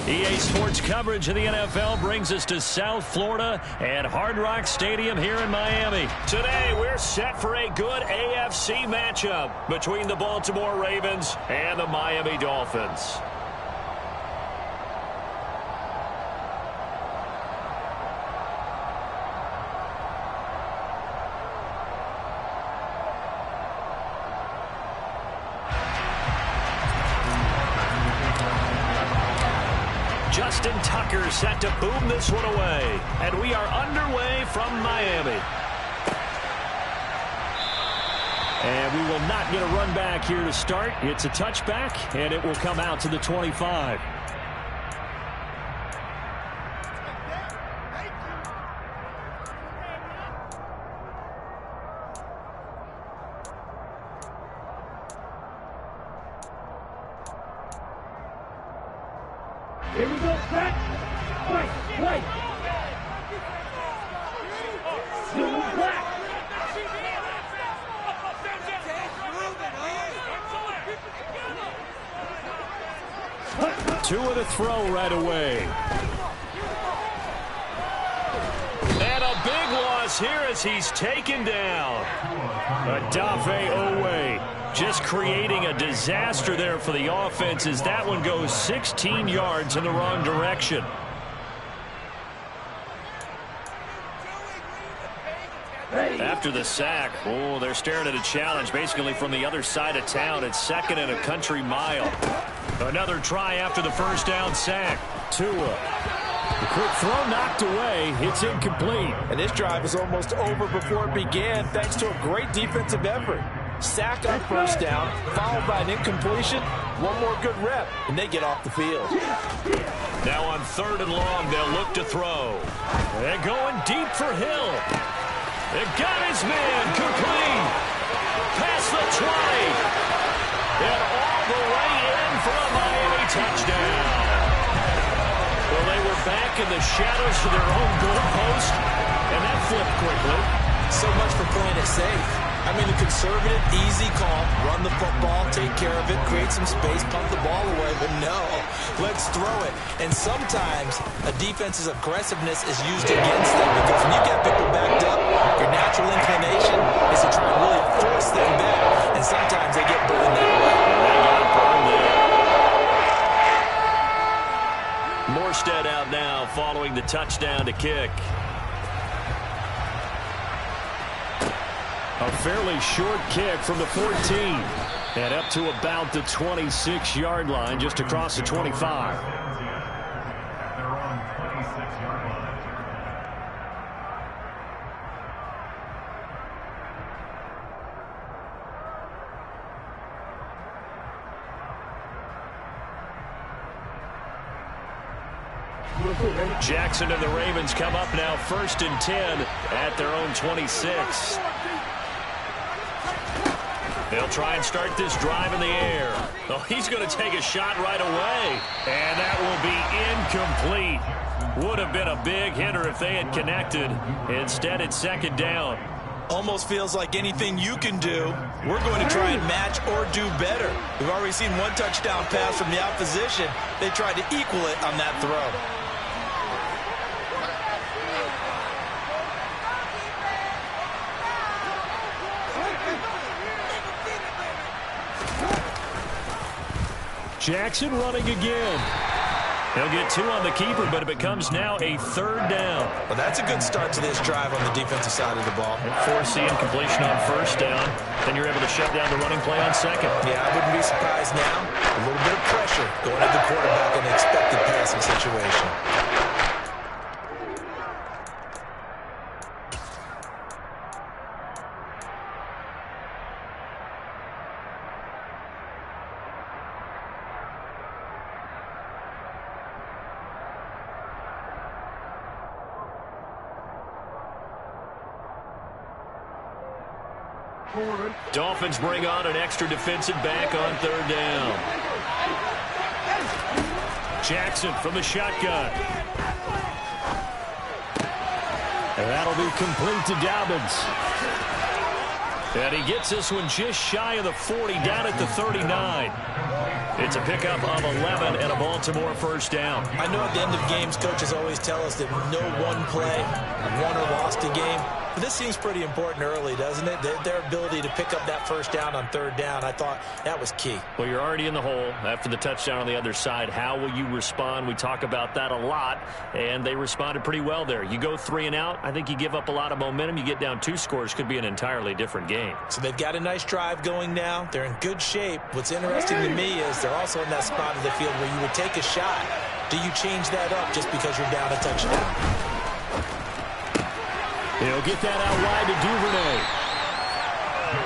EA Sports coverage of the NFL brings us to South Florida at Hard Rock Stadium here in Miami. Today, we're set for a good AFC matchup between the Baltimore Ravens and the Miami Dolphins. Justin Tucker set to boom this one away. And we are underway from Miami. And we will not get a run back here to start. It's a touchback, and it will come out to the 25. Here we go, back. Wait. Back. Two of the throw right away. And a big loss here as he's taken down. Odafe Oweh just creating a disaster there for the offense as that one goes 16 yards in the wrong direction. After the sack, they're staring at a challenge basically from the other side of town. It's second and a country mile. Another try after the first down sack. Tua. The quick throw knocked away. It's incomplete. And this drive is almost over before it began thanks to a great defensive effort. Sack on first down, followed by an incompletion. One more good rep, and they get off the field. Now on third and long, they'll look to throw. They're going deep for Hill. They've got his man complete. Past the 20. And all the way in for a Miami touchdown. Well, they were back in the shadows of their own goalpost, and that flipped quickly. So much for playing it safe. I mean, the conservative, easy call, run the football, take care of it, create some space, pump the ball away, but no, let's throw it. And sometimes a defense's aggressiveness is used against them because when you get people backed up, your natural inclination is to try and really force them back, and sometimes they get burned that way. They got burned there. Morstead out now following the touchdown to kick. A fairly short kick from the 14. And up to about the 26-yard line, just across the 25. Jackson and the Ravens come up now 1st and 10 at their own 26. They'll try and start this drive in the air. Oh, he's going to take a shot right away. And that will be incomplete. Would have been a big hitter if they had connected. Instead, it's second down. Almost feels like anything you can do, we're going to try and match or do better. We've already seen one touchdown pass from the opposition. They tried to equal it on that throw. Jackson running again. He'll get 2 on the keeper, but it becomes now a 3rd down. Well, that's a good start to this drive on the defensive side of the ball. Force the incompletion on 1st down. Then you're able to shut down the running play on 2nd. Yeah, I wouldn't be surprised now. A little bit of pressure going at the quarterback in an expected passing situation. Dolphins bring on an extra defensive back on 3rd down. Jackson from the shotgun. And that'll be complete to Dobbins. And he gets this one just shy of the 40, down at the 39. It's a pickup of 11 and a Baltimore first down. I know at the end of games, coaches always tell us that no one play won or lost a game. But this seems pretty important early, doesn't it? Their ability to pick up that first down on third down, I thought that was key. Well, you're already in the hole after the touchdown on the other side. How will you respond? We talk about that a lot, and they responded pretty well there. You go 3 and out, I think you give up a lot of momentum. You get down 2 scores, could be an entirely different game. So they've got a nice drive going now. They're in good shape. What's interesting to me is they're also in that spot of the field where you would take a shot. Do you change that up just because you're down a touchdown? He'll get that out wide to Duvernay.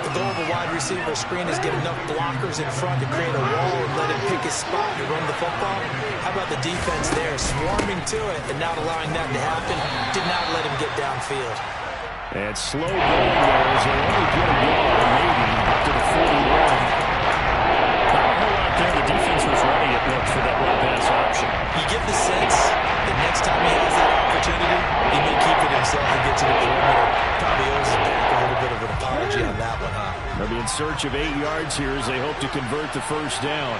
The goal of a wide receiver screen is get enough blockers in front to create a wall and let him pick his spot to run the football. How about the defense there, swarming to it and not allowing that to happen? Did not let him get downfield. And slow going there as they only get a yard, maybe up to the 41. Not a whole lot there. The defense was ready, it looked, for that run pass option. You get the sense that next time he has that opportunity, he may keep it himself and get to the perimeter. Probably owes his back a little bit of an apology on that one, huh? They'll be in search of 8 yards here as they hope to convert the first down.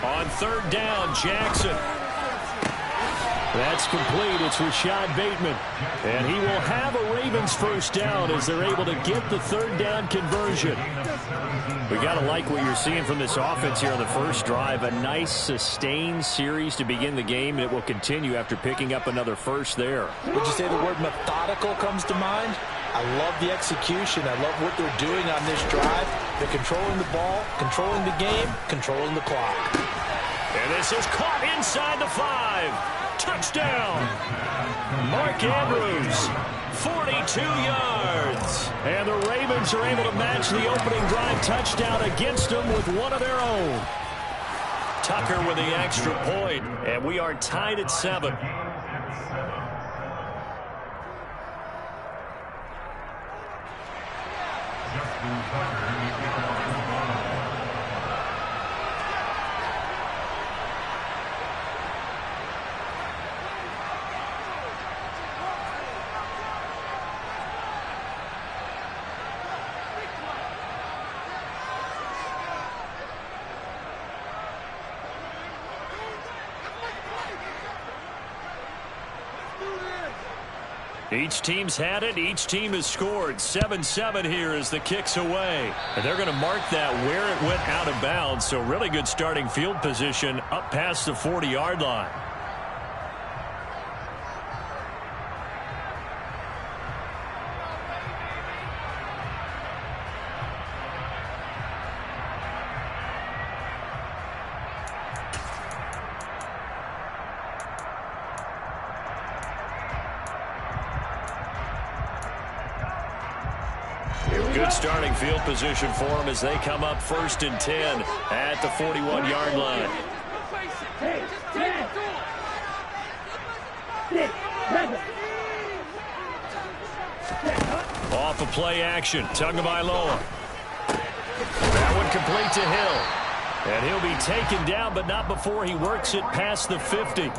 On third down, Jackson. That's complete. It's Rashad Bateman. And he will have a Ravens first down as they're able to get the third down conversion. We got to like what you're seeing from this offense here on the first drive. A nice sustained series to begin the game, and it will continue after picking up another first there. Would you say the word methodical comes to mind? I love the execution. I love what they're doing on this drive. They're controlling the ball, controlling the game, controlling the clock. And this is caught inside the 5. Touchdown! Mark Andrews, 42 yards. And the Ravens are able to match the opening drive touchdown against them with one of their own. Tucker with the extra point, and we are tied at 7. Each team's had it. Each team has scored. 7-7 here as the kick's away. And they're going to mark that where it went out of bounds. So really good starting field position up past the 40-yard line. Good starting field position for them as they come up 1st and 10 at the 41-yard line. 8, 10, 6, 7. Off of play action, Tagovailoa. That one complete to Hill. And he'll be taken down, but not before he works it past the 50.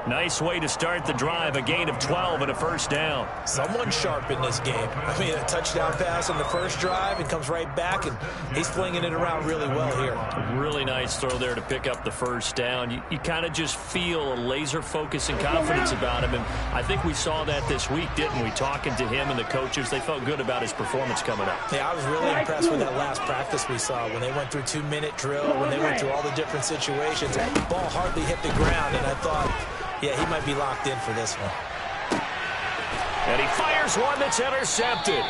Nice way to start the drive, a gain of 12 and a first down. Someone sharp in this game. I mean, a touchdown pass on the first drive, and comes right back, and he's flinging it around really well here. Really nice throw there to pick up the first down. You kind of just feel a laser focus and confidence about him, and I think we saw that this week, didn't we? Talking to him and the coaches, they felt good about his performance coming up. Yeah, I was really impressed with that last practice we saw when they went through 2-minute drill, when they went through all the different situations. The ball hardly hit the ground, and I thought, yeah, he might be locked in for this one. And he fires one that's intercepted.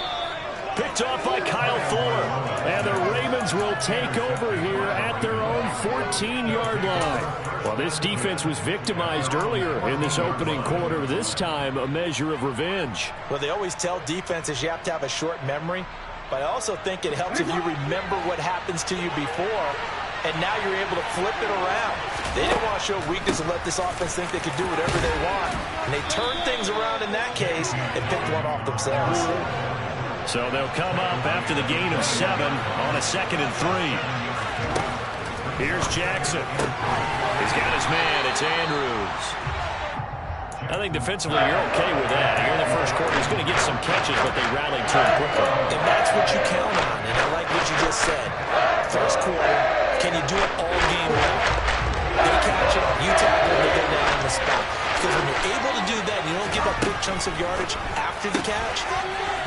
Picked off by Kyle Fuller. And the Ravens will take over here at their own 14-yard line. Well, this defense was victimized earlier in this opening quarter. This time, a measure of revenge. Well, they always tell defenses you have to have a short memory. But I also think it helps if you remember what happens to you before, and now you're able to flip it around. They didn't want to show weakness and let this offense think they could do whatever they want. And they turned things around in that case and picked one off themselves. So they'll come up after the gain of 7 on a 2nd and 3. Here's Jackson. He's got his man. It's Andrews. I think defensively you're okay with that. Here in the first quarter, he's going to get some catches, but they rallied to him quickly. And that's what you count on, and I like what you just said. First quarter, can you do it all game long? They catch it, you tackle it, they go down on the spot. Because when you're able to do that, and you don't give up big chunks of yardage after the catch,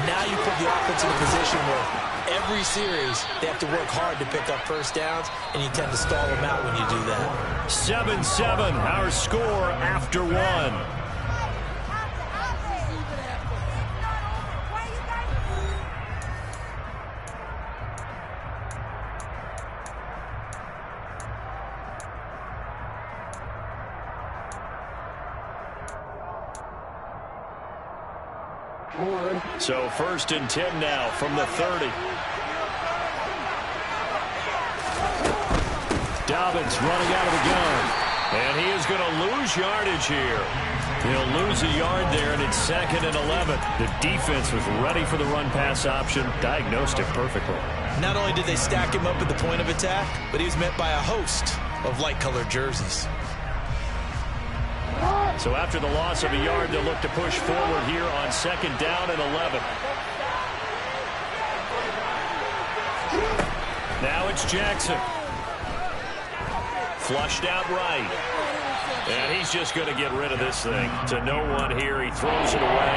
now you put the offense in a position where every series they have to work hard to pick up first downs, and you tend to stall them out when you do that. 7-7, our score after one. So 1st and 10 now from the 30. Dobbins running out of the gun. And he is going to lose yardage here. He'll lose a yard there, and it's 2nd and 11. The defense was ready for the run-pass option, diagnosed it perfectly. Not only did they stack him up at the point of attack, but he was met by a host of light-colored jerseys. So after the loss of a yard, they'll look to push forward here on 2nd down and 11. Now it's Jackson. Flushed out right. And he's just going to get rid of this thing. To no one here. He throws it away.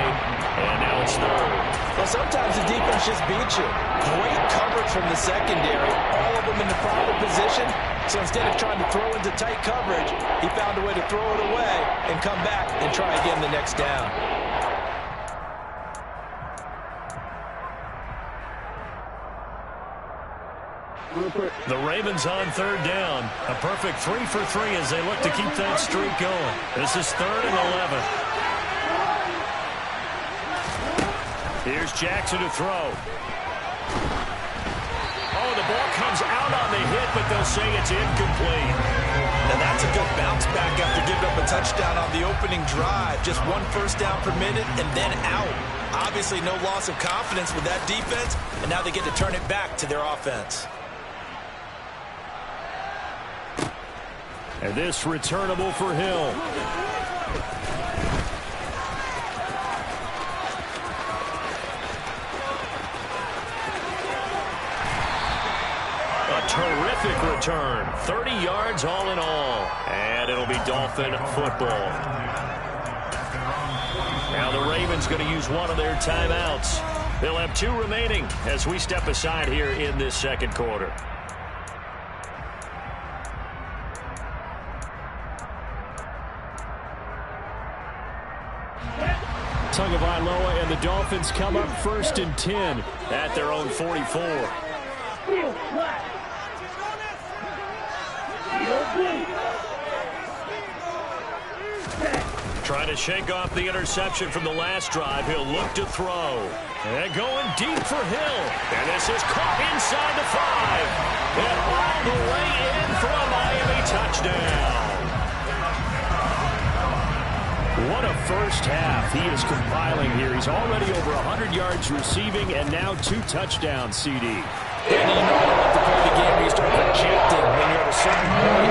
And now it's 3rd. Well, sometimes the defense just beats you. Great coverage from the secondary. All of them in the proper position. So instead of trying to throw into tight coverage, he found a way to throw it away and come back and try again the next down. The Ravens on 3rd down. A perfect 3 for 3 as they look to keep that streak going. This is 3rd and 11. Here's Jackson to throw. Oh, the ball comes out on the hit, but they'll say it's incomplete. Now that's a good bounce back after giving up a touchdown on the opening drive. Just 1 first down per minute and then out. Obviously no loss of confidence with that defense, and now they get to turn it back to their offense. And this returnable for Hill. A terrific return. 30 yards all in all. And it'll be Dolphin football. Now the Ravens going to use one of their timeouts. They'll have 2 remaining as we step aside here in this 2nd quarter. Tagovailoa and the Dolphins come up 1st and 10 at their own 44. Trying to shake off the interception from the last drive. He'll look to throw. And going deep for Hill. And this is caught inside the 5. And all the way in for a Miami touchdown. What a first half he is compiling here. He's already over 100 yards receiving and now 2 touchdowns, CD. And you know I don't like to play the game where you start projecting when you're at a certain point.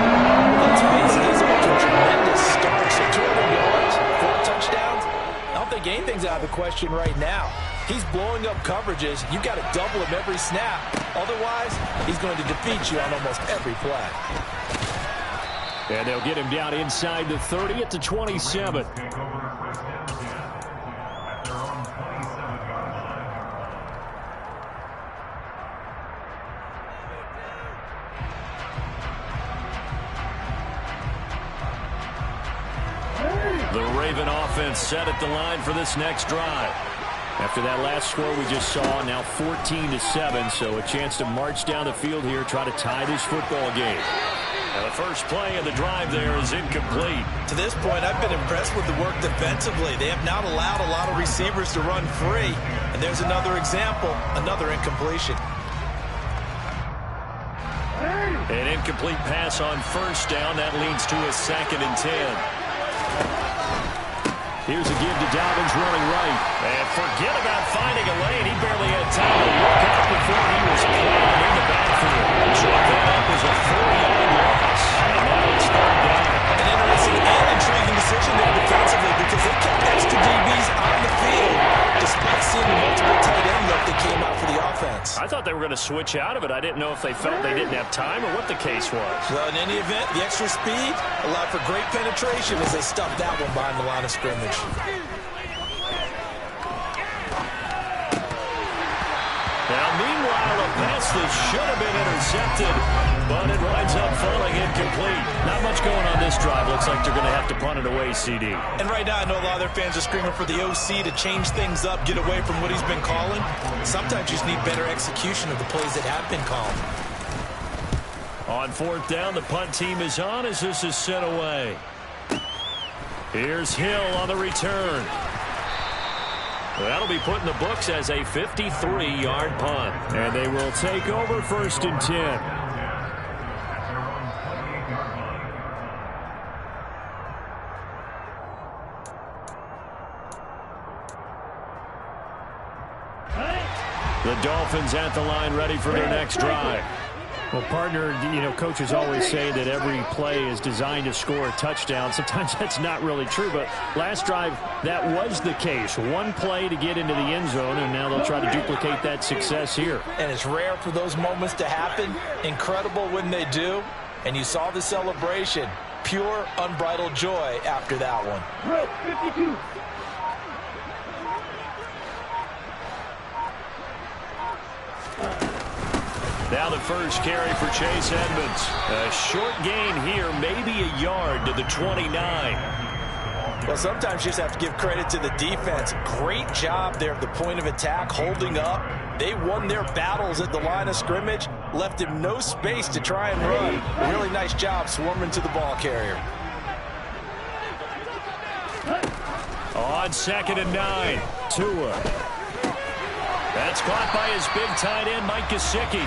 Let's face it, he's off to a tremendous start. So 200 yards, 4 touchdowns. I don't think anything's out of the question right now. He's blowing up coverages. You've got to double him every snap. Otherwise, he's going to defeat you on almost every play. And they'll get him down inside the 30 at the 27. The Raven offense set at the line for this next drive. After that last score we just saw, now 14-7, so a chance to march down the field here, try to tie this football game. Now the first play of the drive there is incomplete. To this point, I've been impressed with the work defensively. They have not allowed a lot of receivers to run free. And there's another example, another incompletion. An incomplete pass on first down. That leads to a 2nd and 10. Here's a give to Dobbins running right. And forget about finding a lane. He barely had time to look out before he was caught in the backfield. Chalk that up as a 4-yard loss. And now it's 3rd down. to switch out of it. I didn't know if they felt they didn't have time or what the case was. Well, in any event, the extra speed allowed for great penetration as they stuffed that one behind the line of scrimmage. Now, meanwhile, a pass that should have been intercepted, but it winds up falling incomplete. Not much going on this drive. Looks like they're going to have to punt it away, CD. And right now, I know a lot of their fans are screaming for the OC to change things up, get away from what he's been calling. Sometimes you just need better execution of the plays that have been called. On fourth down, the punt team is on as this is sent away. Here's Hill on the return. That'll be put in the books as a 53-yard punt. And they will take over 1st and 10. The Dolphins at the line ready for their next drive. Well, partner, coaches always say that every play is designed to score a touchdown. Sometimes that's not really true, but last drive, that was the case. One play to get into the end zone, and now they'll try to duplicate that success here. And it's rare for those moments to happen. Incredible when they do. And you saw the celebration. Pure, unbridled joy after that one. 52. Now the first carry for Chase Edmonds. A short gain here, maybe a yard to the 29. Well, sometimes you just have to give credit to the defense. Great job there at the point of attack, holding up. They won their battles at the line of scrimmage, left him no space to try and run. A really nice job swarming to the ball carrier. On 2nd and 9, Tua. That's caught by his big tight end, Mike Gesicki.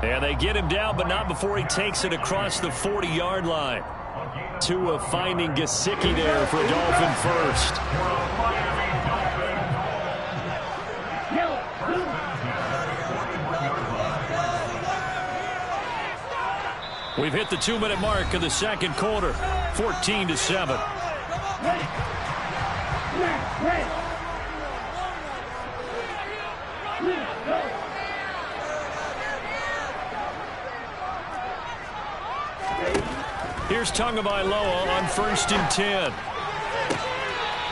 And they get him down, but not before he takes it across the 40-yard line. Tua finding Gesicki there for a Dolphin first. We've hit the 2-minute mark of the second quarter, 14-7. Here's Tagovailoa on 1st and 10.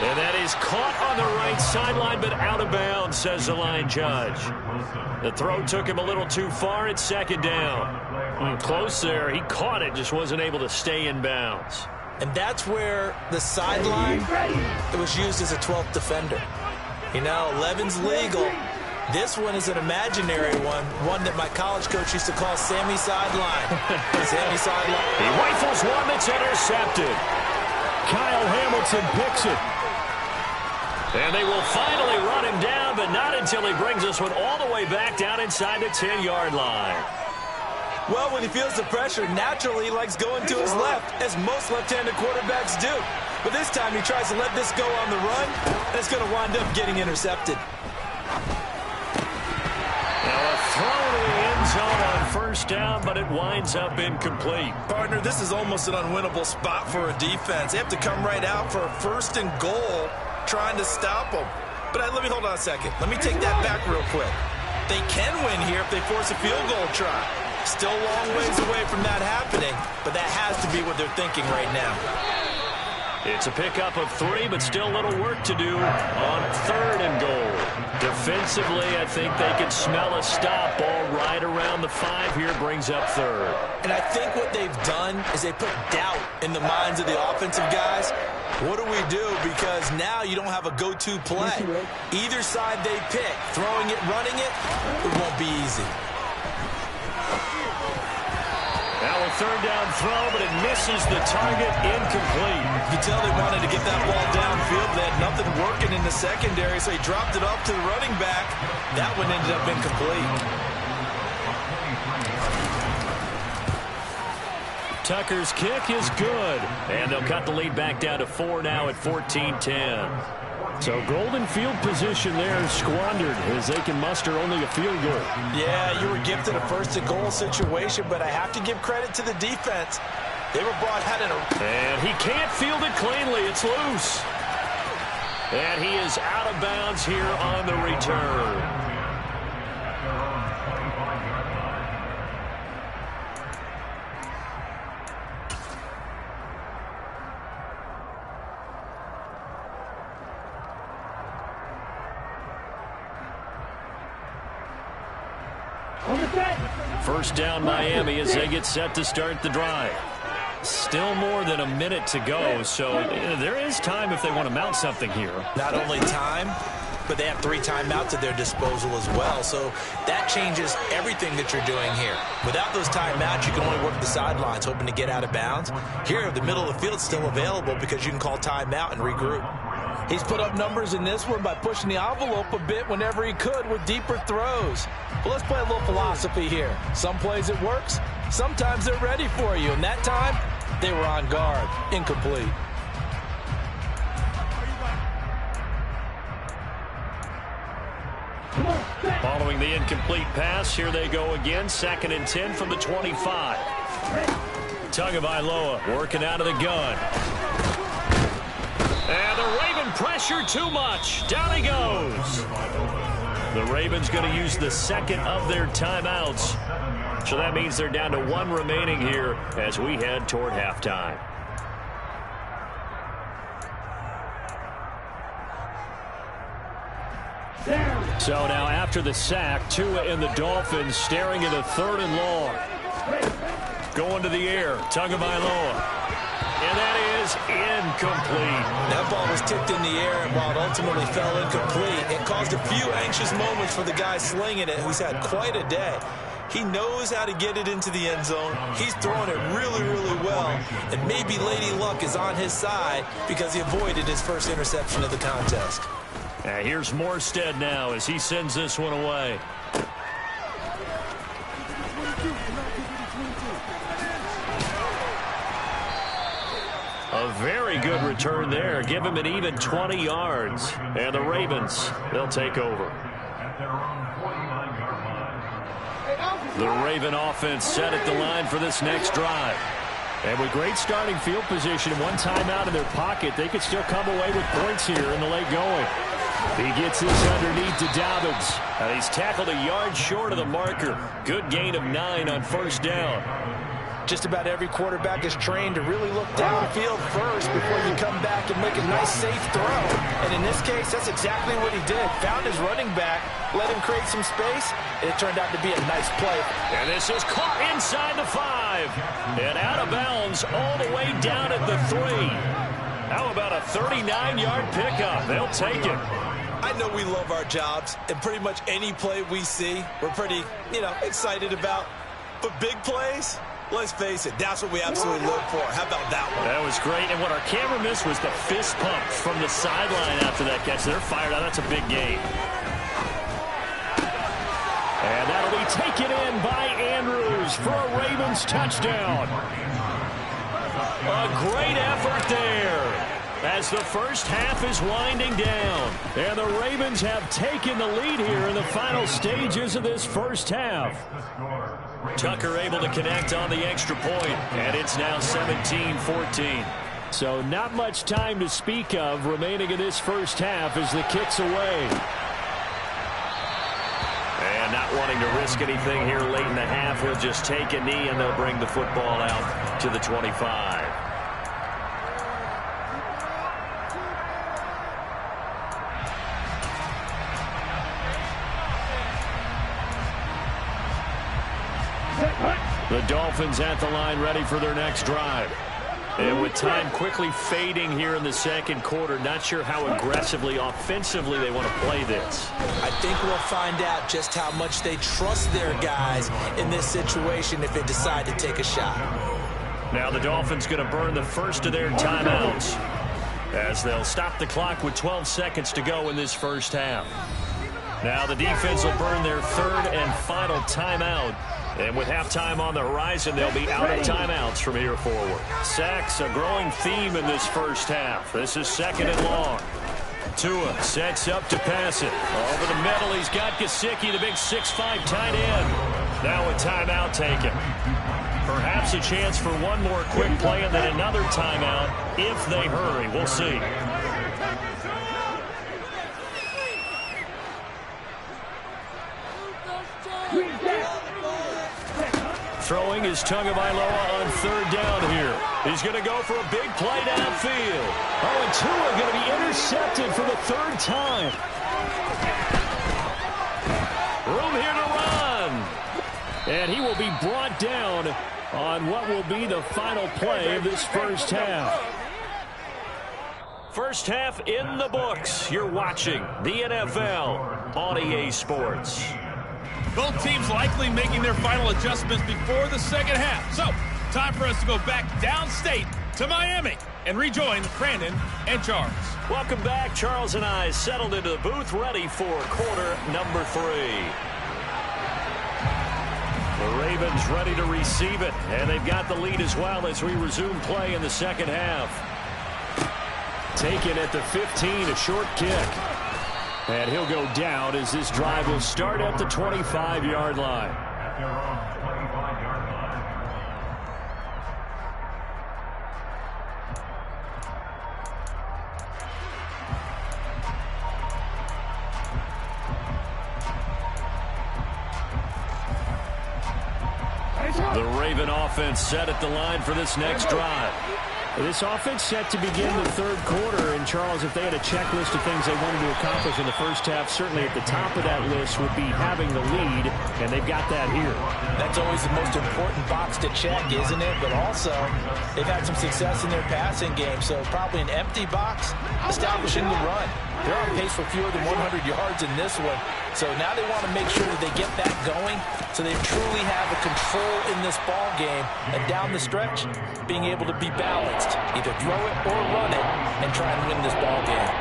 And that is caught on the right sideline, but out of bounds, says the line judge. The throw took him a little too far. It's 2nd down. Close there. He caught it, just wasn't able to stay in bounds. And that's where the sideline, it was used as a 12th defender. 11's legal. This one is an imaginary one that my college coach used to call Sammy Sideline. Sammy Sideline. He rifles one that's intercepted. Kyle Hamilton picks it. And they will finally run him down, but not until he brings this one all the way back down inside the 10-yard line. Well, when he feels the pressure, naturally he likes going to his left, as most left-handed quarterbacks do. But this time he tries to let this go on the run, and it's going to wind up getting intercepted. Throw to the end zone on 1st down, but it winds up incomplete. Partner, this is almost an unwinnable spot for a defense. They have to come right out for a 1st and goal trying to stop them. But let me hold on a second. Let me take that back real quick. They can win here if they force a field goal try. Still a long ways away from that happening, but that has to be what they're thinking right now. It's a pickup of 3, but still a little work to do on 3rd and goal. Defensively, I think they could smell a stop. Ball right around the 5 here, brings up 3rd. And I think what they've done is they put doubt in the minds of the offensive guys. What do we do? Because now you don't have a go-to play. Either side they pick, throwing it, running it, it won't be easy. Now a 3rd down throw, but it misses the target, incomplete. You can tell they wanted to get that ball downfield. They had nothing working in the secondary, so he dropped it off to the running back. That one ended up incomplete. Tucker's kick is good, and they'll cut the lead back down to 4 now at 14-10. So golden field position there squandered as they can muster only a field goal. Yeah, you were gifted a 1st and goal situation, but I have to give credit to the defense. They were brought out in a... And he can't field it cleanly. It's loose. And he is out of bounds here on the return. First down Miami as they get set to start the drive. Still more than a minute to go, so there is time if they want to mount something here. Not only time, but they have 3 timeouts at their disposal as well, so that changes everything that you're doing here. Without those timeouts, you can only work the sidelines, hoping to get out of bounds. Here, the middle of the field is still available because you can call timeout and regroup. He's put up numbers in this one by pushing the envelope a bit whenever he could with deeper throws. Well, let's play a little philosophy here. Some plays it works, sometimes they're ready for you, and that time, they were on guard. Incomplete. Following the incomplete pass, here they go again. 2nd and 10 from the 25. Tagovailoa working out of the gun. And the Raven pressure too much. Down he goes. The Ravens going to use the 2nd of their timeouts. So that means they're down to 1 remaining here as we head toward halftime. So now after the sack, Tua and the Dolphins staring at a 3rd and long. Going to the air, Tagovailoa. And that is incomplete. That ball was tipped in the air, and while it ultimately fell incomplete, it caused a few anxious moments for the guy slinging it, who's had quite a day. He knows how to get it into the end zone. He's throwing it really, really well. And maybe Lady Luck is on his side because he avoided his first interception of the contest. Here's Morstead now as he sends this one away. A very good return there. Give him an even 20 yards. And the Ravens, they'll take over. The Raven offense set at the line for this next drive. And with great starting field position and 1 timeout in their pocket, they could still come away with points here in the late going. He gets this underneath to Dobbins. He's tackled a yard short of the marker. Good gain of 9 on 1st down. Just about every quarterback is trained to really look downfield first before you come back and make a nice, safe throw. And in this case, that's exactly what he did. Found his running back, let him create some space, and it turned out to be a nice play. And this is caught inside the 5. And out of bounds all the way down at the 3. How about a 39-yard pickup? They'll take it. I know we love our jobs, and pretty much any play we see, we're pretty, excited about. But big plays, let's face it, that's what we absolutely live for. How about that one? That was great, and what our camera missed was the fist pump from the sideline after that catch. They're fired out. That's a big gain. And that'll be taken in by Andrews for a Ravens touchdown. A great effort there as the first half is winding down. And the Ravens have taken the lead here in the final stages of this first half. Tucker able to connect on the extra point, and it's now 17-14. So not much time to speak of remaining in this first half as the kick's away. And not wanting to risk anything here late in the half, he'll just take a knee and they'll bring the football out to the 25. The Dolphins at the line ready for their next drive. And with time quickly fading here in the 2nd quarter, not sure how aggressively, offensively they want to play this. I think we'll find out just how much they trust their guys in this situation if they decide to take a shot. Now the Dolphins going to burn the first of their timeouts as they'll stop the clock with 12 seconds to go in this first half. Now the defense will burn their 3rd and final timeout. And with halftime on the horizon, they'll be out of timeouts from here forward. Sacks, a growing theme in this first half. This is 2nd and long. Tua sets up to pass it. Over the middle, he's got Gesicki, the big 6'5" tight end. Now a timeout taken. Perhaps a chance for one more quick play and then another timeout if they hurry. We'll see. Throwing is Tagovailoa on 3rd down here. He's going to go for a big play downfield. Oh, and Tua going to be intercepted for the 3rd time. Room here to run. And he will be brought down on what will be the final play of this first half. First half in the books. You're watching the NFL on EA Sports. Both teams likely making their final adjustments before the second half. So, time for us to go back downstate to Miami and rejoin Brandon and Charles. Welcome back. Charles and I settled into the booth, ready for quarter number 3. The Ravens ready to receive it, and they've got the lead as well as we resume play in the second half. Taken at the 15, a short kick. And he'll go down as this drive will start at the 25-yard line. The Raven offense set at the line for this next drive. This offense set to begin the third quarter. And, Charles, if they had a checklist of things they wanted to accomplish in the first half, certainly at the top of that list would be having the lead, and they've got that here. That's always the most important box to check, isn't it? But also, they've had some success in their passing game, so probably an empty box, establishing the run. They're on pace for fewer than 100 yards in this one. So now they want to make sure that they get that going so they truly have a control in this ball game. And down the stretch, being able to be balanced. Either throw it or run it and try and win this ball game.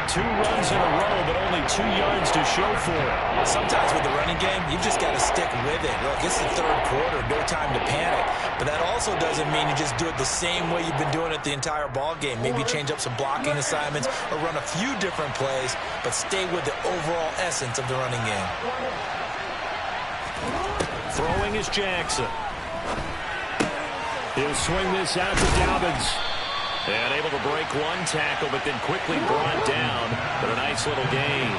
2 runs in a row, but only 2 yards to show for it. Sometimes with the running game, you've just got to stick with it. Look, it's the third quarter, no time to panic. But that also doesn't mean you just do it the same way you've been doing it the entire ball game. Maybe change up some blocking assignments or run a few different plays, but stay with the overall essence of the running game. Throwing is Jackson. He'll swing this out to Dobbins. And able to break one tackle, but then quickly brought down. But a nice little gain.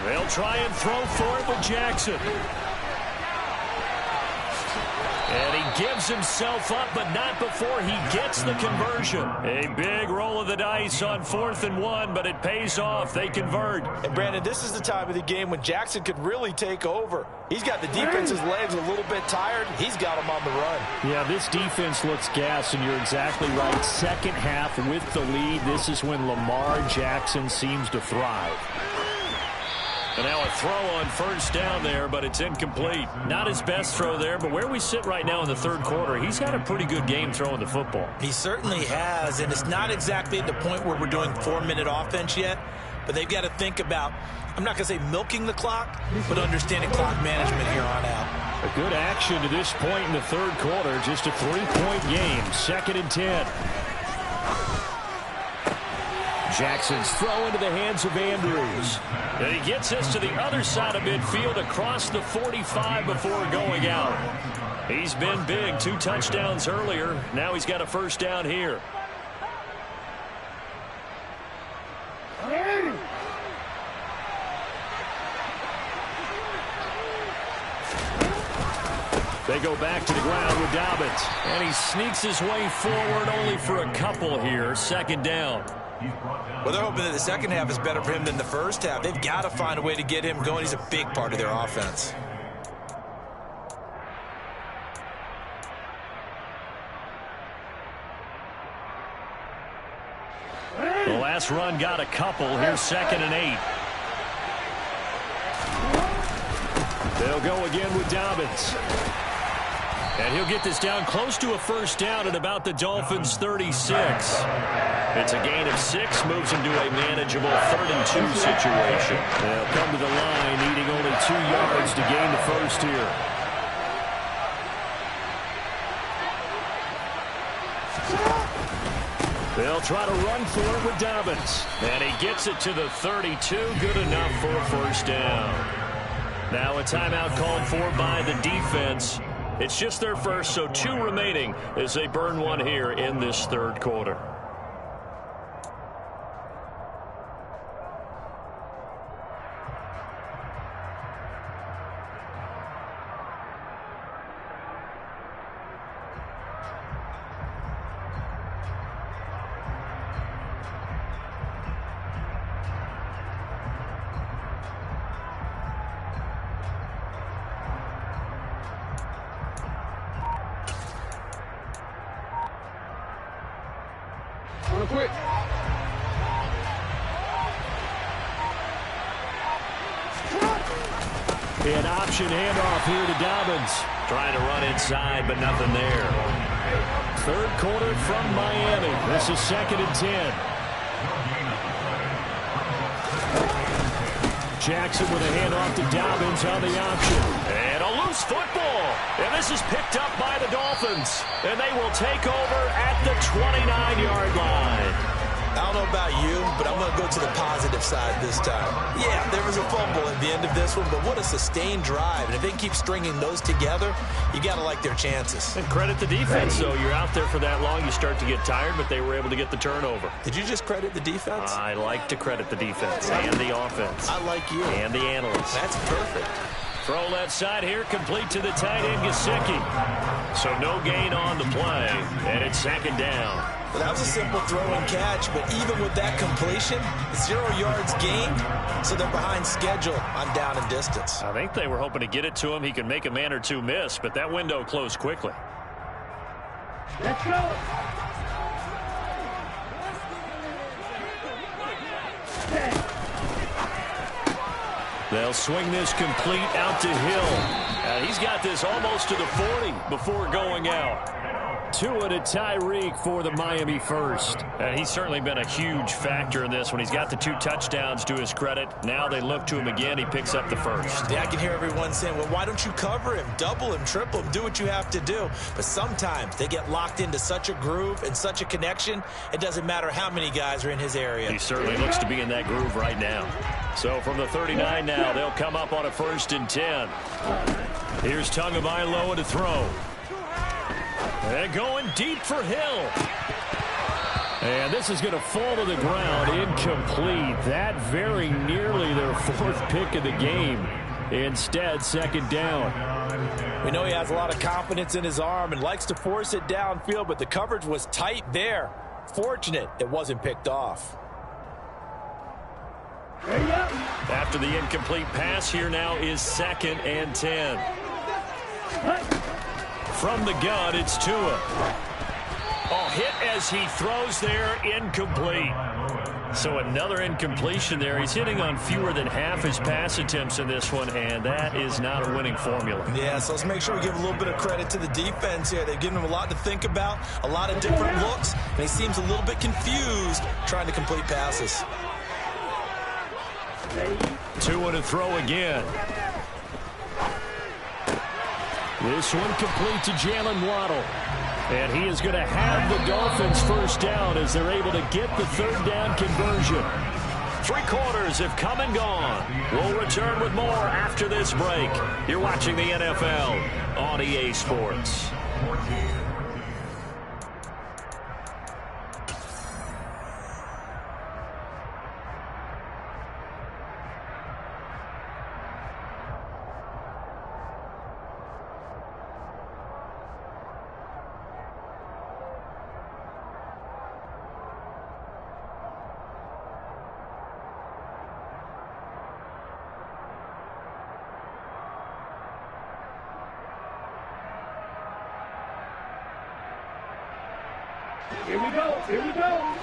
They'll try and throw for it with Jackson. And he gives himself up, but not before he gets the conversion. A big roll of the dice on 4th and 1, but it pays off. They convert. And, Brandon, this is the time of the game when Jackson could really take over. He's got the defense's legs a little bit tired. He's got them on the run. Yeah, this defense looks gassed, and you're exactly right. Second half with the lead, this is when Lamar Jackson seems to thrive. And now a throw on first down there, but it's incomplete. Not his best throw there, but where we sit right now in the third quarter, he's had a pretty good game throwing the football. He certainly has, and it's not exactly at the point where we're doing 4-minute offense yet, but they've got to think about, I'm not going to say milking the clock, but understanding clock management here on out. A good action to this point in the third quarter, just a 3-point game, 2nd and 10. Jackson's throw into the hands of Andrews. And he gets us to the other side of midfield across the 45 before going out. He's been big, 2 touchdowns earlier. Now he's got a first down here. They go back to the ground with Dobbins. And he sneaks his way forward only for a couple here. 2nd down. Well, they're hoping that the second half is better for him than the first half. They've got to find a way to get him going. He's a big part of their offense. The last run got a couple. Here's 2nd and 8. They'll go again with Dobbins. And he'll get this down close to a first down at about the Dolphins' 36. It's a gain of 6, moves him to a manageable 3rd and 2 situation. They'll come to the line, needing only 2 yards to gain the first here. They'll try to run for it with Dobbins. And he gets it to the 32, good enough for a first down. Now a timeout called for by the defense. It's just their first, so 2 remaining as they burn one here in this third quarter. Run quick. An option handoff here to Dobbins. Trying to run inside, but nothing there. Third quarter from Miami. This is 2nd and 10. Jackson with a handoff to Dobbins on the option. And a loose football. And this is picked up by the Dolphins. And they will take over at the 29-yard line. I don't know about you, but I'm going to go to the positive side this time. Yeah, there was a fumble at the end of this one, but what a sustained drive. And if they keep stringing those together, you got to like their chances. And credit the defense. So you're out there for that long, you start to get tired, but they were able to get the turnover. Did you just credit the defense? I like to credit the defense and the offense. I like you. And the analysts. That's perfect. Throw left side here, complete to the tight end, Gesicki. So no gain on the play, and it's 2nd down. Well, that was a simple throw and catch, but even with that completion, 0 yards gained, so they're behind schedule on down and distance. I think they were hoping to get it to him. He could make a man or two miss, but that window closed quickly. Let's go. They'll swing this complete out to Hill. He's got this almost to the 40 before going out. Tua to Tyreek for the Miami first. And he's certainly been a huge factor in this when he's got the 2 touchdowns to his credit. Now they look to him again. He picks up the first. Yeah, I can hear everyone saying, well, why don't you cover him, double him, triple him, do what you have to do. But sometimes they get locked into such a groove and such a connection, it doesn't matter how many guys are in his area. He certainly looks to be in that groove right now. So from the 39 now, they'll come up on a 1st and 10. Here's Tagovailoa to throw. And going deep for Hill. And this is going to fall to the ground, incomplete. That very nearly their 4th pick of the game. Instead, 2nd down. We know he has a lot of confidence in his arm and likes to force it downfield, but the coverage was tight there. Fortunate it wasn't picked off. After the incomplete pass, here now is 2nd and 10. From the gun, it's Tua. Oh, hit as he throws there, incomplete. So another incompletion there. He's hitting on fewer than half his pass attempts in this one, and that is not a winning formula. Yeah, so let's make sure we give a little bit of credit to the defense here. They've given him a lot to think about, a lot of different looks, and he seems a little bit confused trying to complete passes. Tua to throw again. This one complete to Jalen Waddle. And he is going to have the Dolphins first down as they're able to get the 3rd down conversion. 3 quarters have come and gone. We'll return with more after this break. You're watching the NFL on EA Sports. Here we go. Here we go.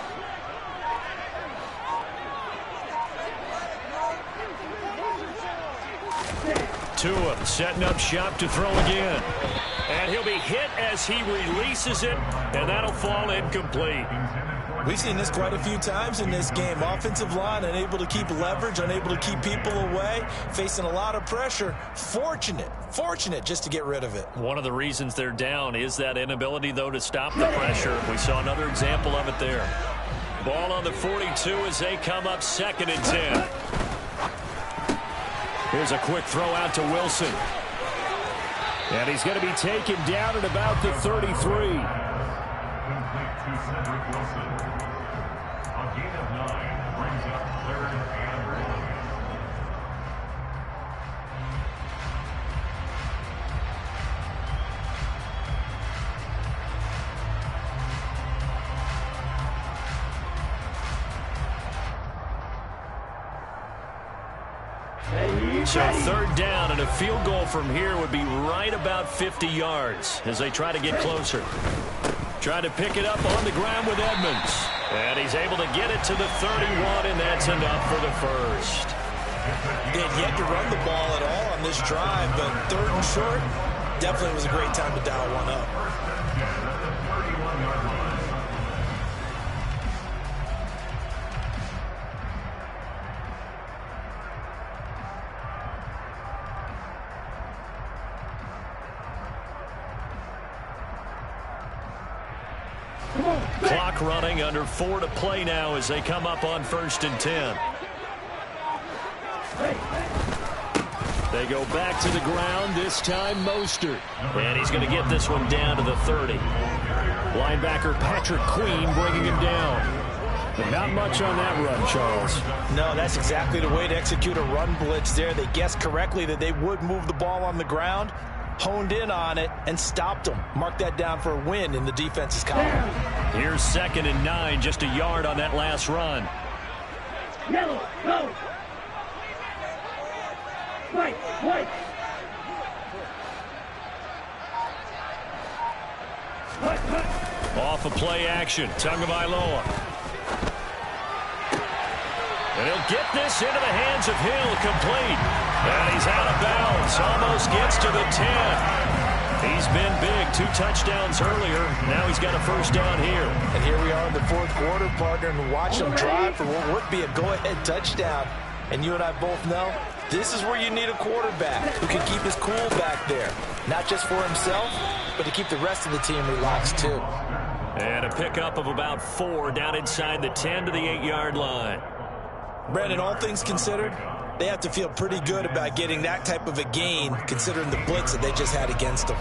Tua setting up shop to throw again. And he'll be hit as he releases it, and that'll fall incomplete. We've seen this quite a few times in this game. Offensive line unable to keep leverage, unable to keep people away, facing a lot of pressure. Fortunate just to get rid of it. One of the reasons they're down is that inability, though, to stop the pressure. We saw another example of it there. Ball on the 42 as they come up 2nd and 10. Here's a quick throw out to Wilson. And he's going to be taken down at about the 33. So 3rd down, and a field goal from here would be right about 50 yards as they try to get closer. Trying to pick it up on the ground with Edmonds. And he's able to get it to the 31, and that's enough for the first. They had yet to run the ball at all on this drive, but 3rd and short definitely was a great time to dial one up. Clock running, under 4 to play now as they come up on 1st and 10. They go back to the ground, this time Mostert. And he's going to get this one down to the 30. Linebacker Patrick Queen bringing him down. But not much on that run, Charles. No, that's exactly the way to execute a run blitz there. They guessed correctly that they would move the ball on the ground, honed in on it, and stopped them. Mark that down for a win in the defense's column. Here's 2nd and 9, just a yard on that last run. Yellow, go! White, white! Off of play action, Tagovailoa. And he'll get this into the hands of Hill, complete. And he's out of bounds, almost gets to the 10. He's been big, 2 touchdowns earlier. Now he's got a first down here. And here we are in the 4th quarter, partner, and watch him drive for what would be a go-ahead touchdown. And you and I both know this is where you need a quarterback who can keep his cool back there. Not just for himself, but to keep the rest of the team relaxed too. And a pickup of about 4 down inside the 10 to the 8-yard line. Brandon, all things considered, they have to feel pretty good about getting that type of a gain considering the blitz that they just had against them.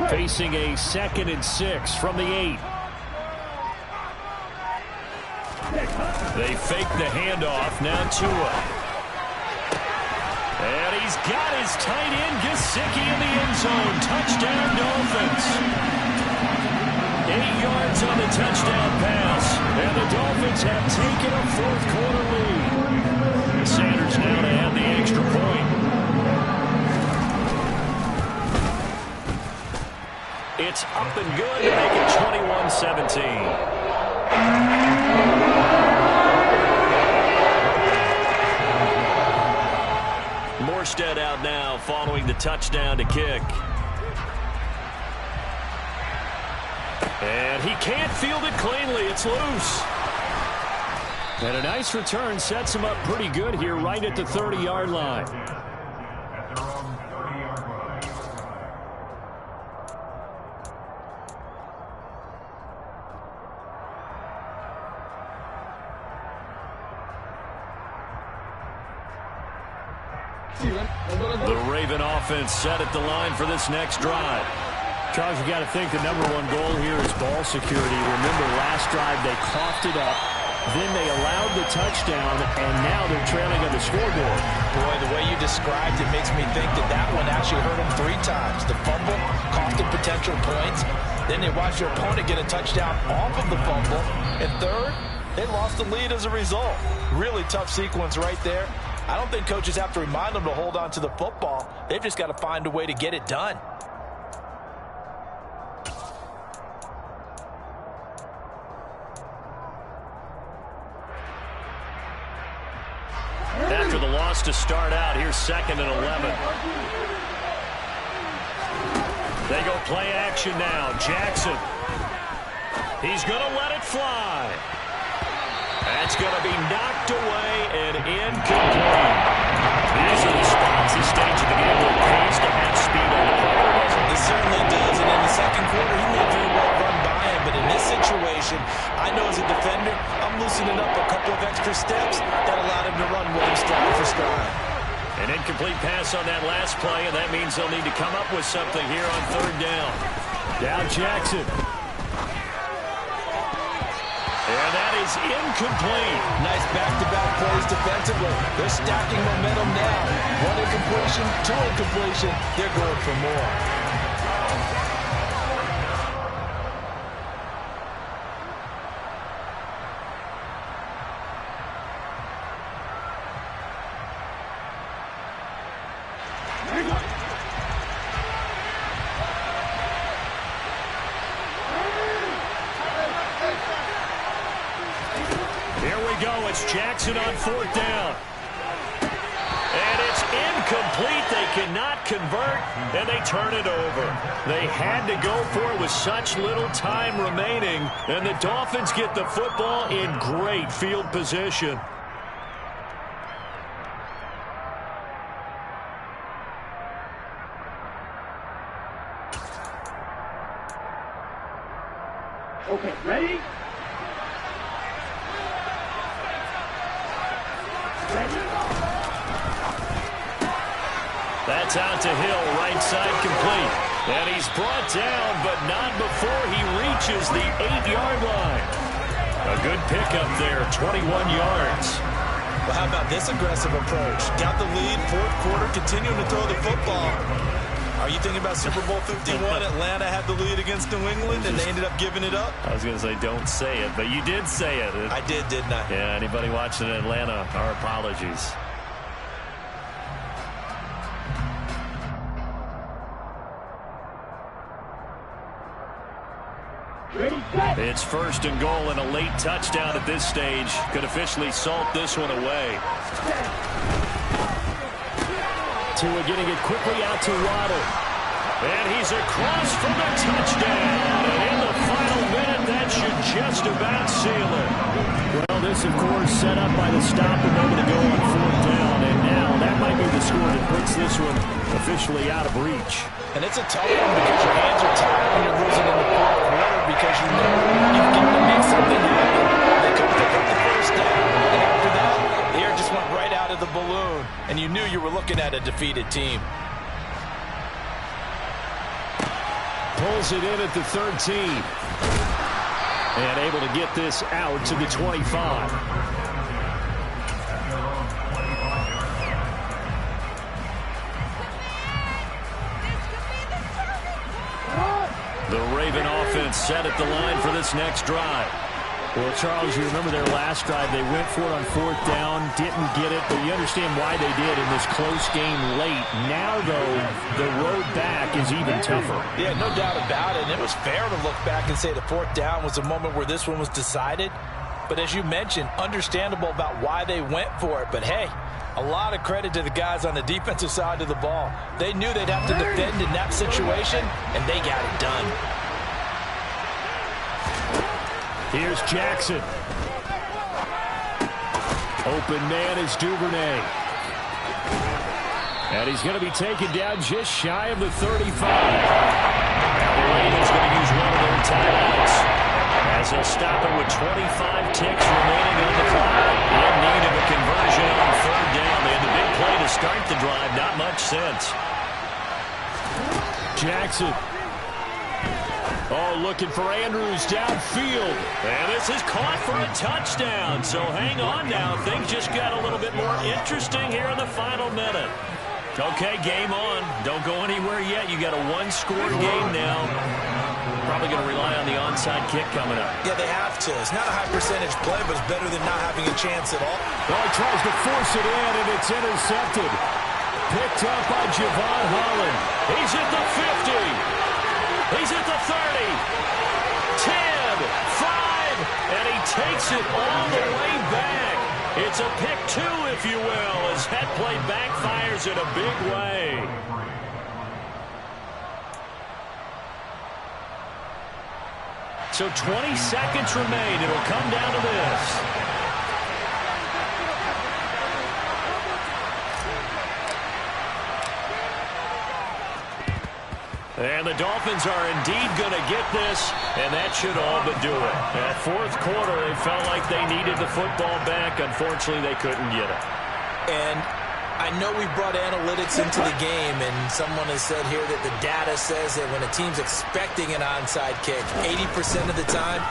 Facing a 2nd and 6 from the 8. They fake the handoff, now Tua. And he's got his tight end, Gesicki, in the end zone. Touchdown, Dolphins. 8 yards on the touchdown pass. And the Dolphins have taken a 4th quarter lead. Sanders now to add the extra point. It's up and good to make it 21-17. Morstead out now following the touchdown to kick. And he can't field it cleanly. It's loose. And a nice return sets him up pretty good here right at the 30-yard line. The Raven offense set at the line for this next drive. Charles, you got to think the #1 goal here is ball security. Remember, last drive they coughed it up, then they allowed the touchdown, and now they're trailing on the scoreboard. Boy, the way you described it makes me think that that one actually hurt them 3 times. The fumble cost them potential points. Then they watched their opponent get a touchdown off of the fumble. And third, they lost the lead as a result. Really tough sequence right there. I don't think coaches have to remind them to hold on to the football. They've just got to find a way to get it done. After the loss to start out, here's 2nd and 11. They go play action now. Jackson. He's going to let it fly. That's going to be knocked away and incomplete. These are the spots, the stage of the game where it pays to have speed on the player, doesn't it? It certainly does, and in the 2nd quarter, he may very well run by him, but in this situation, I know as a defender, I'm loosening up a couple of extra steps that allowed him to run with him stride for stride. An incomplete pass on that last play, and that means they'll need to come up with something here on 3rd down. Down Jackson. And that is incomplete. Nice back-to-back plays defensively. They're stacking momentum now. 1 incompletion, 2 incompletion. They're going for more. Jackson on 4th down. And it's incomplete. They cannot convert, and they turn it over. They had to go for it with such little time remaining, and the Dolphins get the football in great field position. Okay, ready? That's out to Hill, right side complete. And he's brought down, but not before he reaches the 8-yard line. A good pickup there, 21 yards. Well, how about this aggressive approach? Got the lead, 4th quarter, continuing to throw the football. Are you thinking about Super Bowl 51? Atlanta had the lead against New England, and they ended up giving it up? I was going to say, don't say it, but you did say it. I did, didn't I? Yeah, anybody watching in Atlanta, our apologies. It's 1st and goal, and a late touchdown at this stage could officially salt this one away. Tua getting it quickly out to Waddle. And he's across for the touchdown. And in the final minute, that should just about seal it. Well, this, of course, set up by the stop a moment ago on 4th down. And now that might be the score that puts this one officially out of reach. And it's a tough one because your hands are tied when you're losing in the 4th quarter because you know you've got to make something happen. They couldn't pick up the 1st down. And after that, the air just went right out of the balloon. And you knew you were looking at a defeated team. Pulls it in at the 13. And able to get this out to the 25. The Raven offense set at the line for this next drive. Well, Charles, you remember their last drive. They went for it on 4th down, didn't get it, but you understand why they did in this close game late. Now, though, the road back is even tougher. Yeah, no doubt about it. And it was fair to look back and say the 4th down was a moment where this one was decided. But as you mentioned, understandable about why they went for it. But, hey, a lot of credit to the guys on the defensive side of the ball. They knew they'd have to defend in that situation, and they got it done. Here's Jackson. Open man is Duvernay. And he's going to be taken down just shy of the 35. The Ravens going to use one of their timeouts as they'll stop it with 25 ticks remaining on the clock. In need of a conversion on 3rd down. They had the big play to start the drive. Not much sense. Jackson. Oh, looking for Andrews downfield. And this is caught for a touchdown. So hang on now. Things just got a little bit more interesting here in the final minute. Okay, game on. Don't go anywhere yet. You got a one-score game now. Probably going to rely on the onside kick coming up. Yeah, they have to. It's not a high-percentage play, but it's better than not having a chance at all. Well, he tries to force it in, and it's intercepted. Picked up by Javon Holland. He's at the 50. He's at the 30, 10, 5, and he takes it all the way back. It's a pick 2, if you will, as that play backfires in a big way. So 20 seconds remain. It'll come down to this. And the Dolphins are indeed going to get this, and that should all but do it. That 4th quarter, they felt like they needed the football back. Unfortunately, they couldn't get it. And I know we brought analytics into the game, and someone has said here that the data says that when a team's expecting an onside kick, 80% of the time,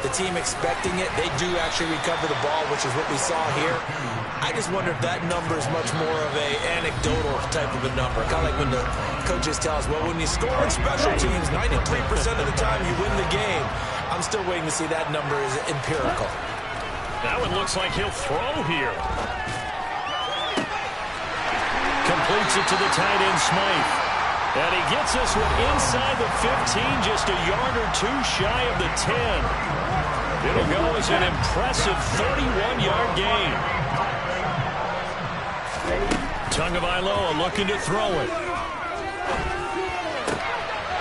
the team expecting it, they do actually recover the ball, which is what we saw here. I just wonder if that number is much more of a anecdotal type of a number. Kind of like when the coaches tell us, well, when you score in special teams, 93% of the time you win the game. I'm still waiting to see that number is empirical. That one looks like he'll throw here. Completes it to the tight end, Smythe. And he gets this one inside the 15, just a yard or two shy of the 10. It'll go as an impressive 31-yard gain. Tagovailoa looking to throw it.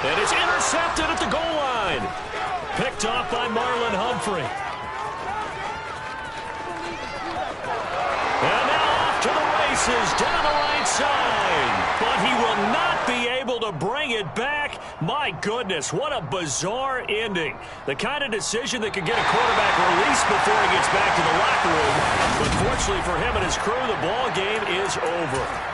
And it's intercepted at the goal line. Picked off by Marlon Humphrey. And now off to the races down the right side. But he will not be able to bring it back. My goodness, what a bizarre ending. The kind of decision that could get a quarterback released before he gets back to the locker room. But fortunately for him and his crew, the ball game is over.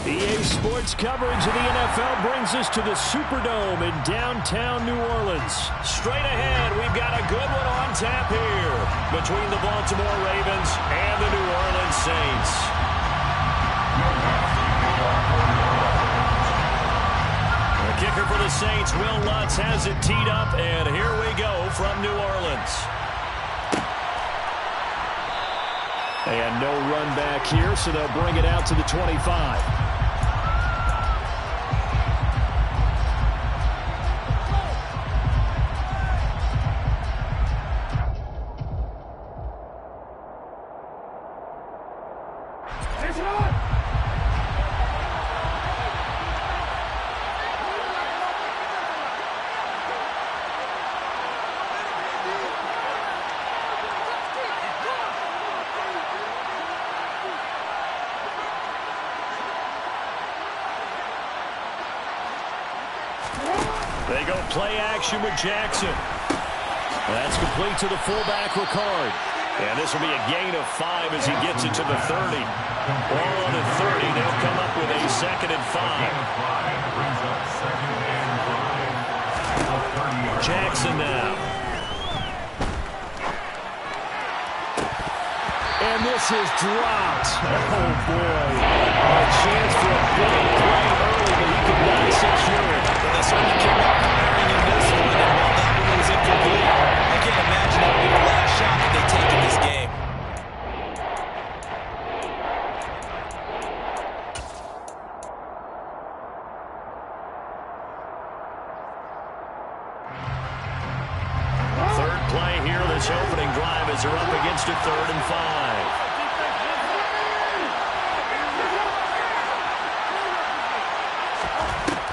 EA Sports coverage of the NFL brings us to the Superdome in downtown New Orleans. Straight ahead, we've got a good one on tap here between the Baltimore Ravens and the New Orleans Saints. The kicker for the Saints, Will Lutz, has it teed up, and here we go from New Orleans. And no run back here, so they'll bring it out to the 25. They go play action with Jackson. That's complete to the fullback, Ricard. And this will be a gain of 5 as he gets it to the 30. Ball on the 30. They'll come up with a 2nd and 5. Jackson now. And this is dropped. Oh, boy. A chance for a big play early, but he could not secure it. Well, they certainly came out firing in this one, and while that one was incomplete, I can't imagine that would be the last shot that they take in this game. Third play here, this opening drive as they're up against a 3rd and 5.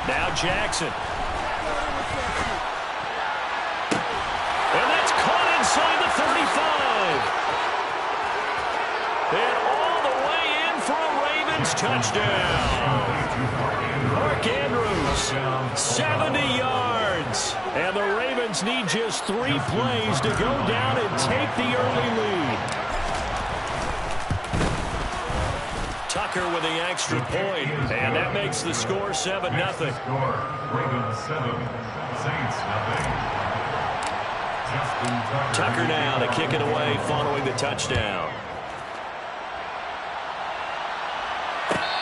Now Jackson. And that's caught inside the 35. And all the way in for a Ravens touchdown. Mark Andrews, 70 yards. And the Ravens need just 3 plays to go down and take the early lead. Tucker with the extra point, and that makes the score 7-0. Ravens 7, Saints 0. Tucker now to kick it away following the touchdown.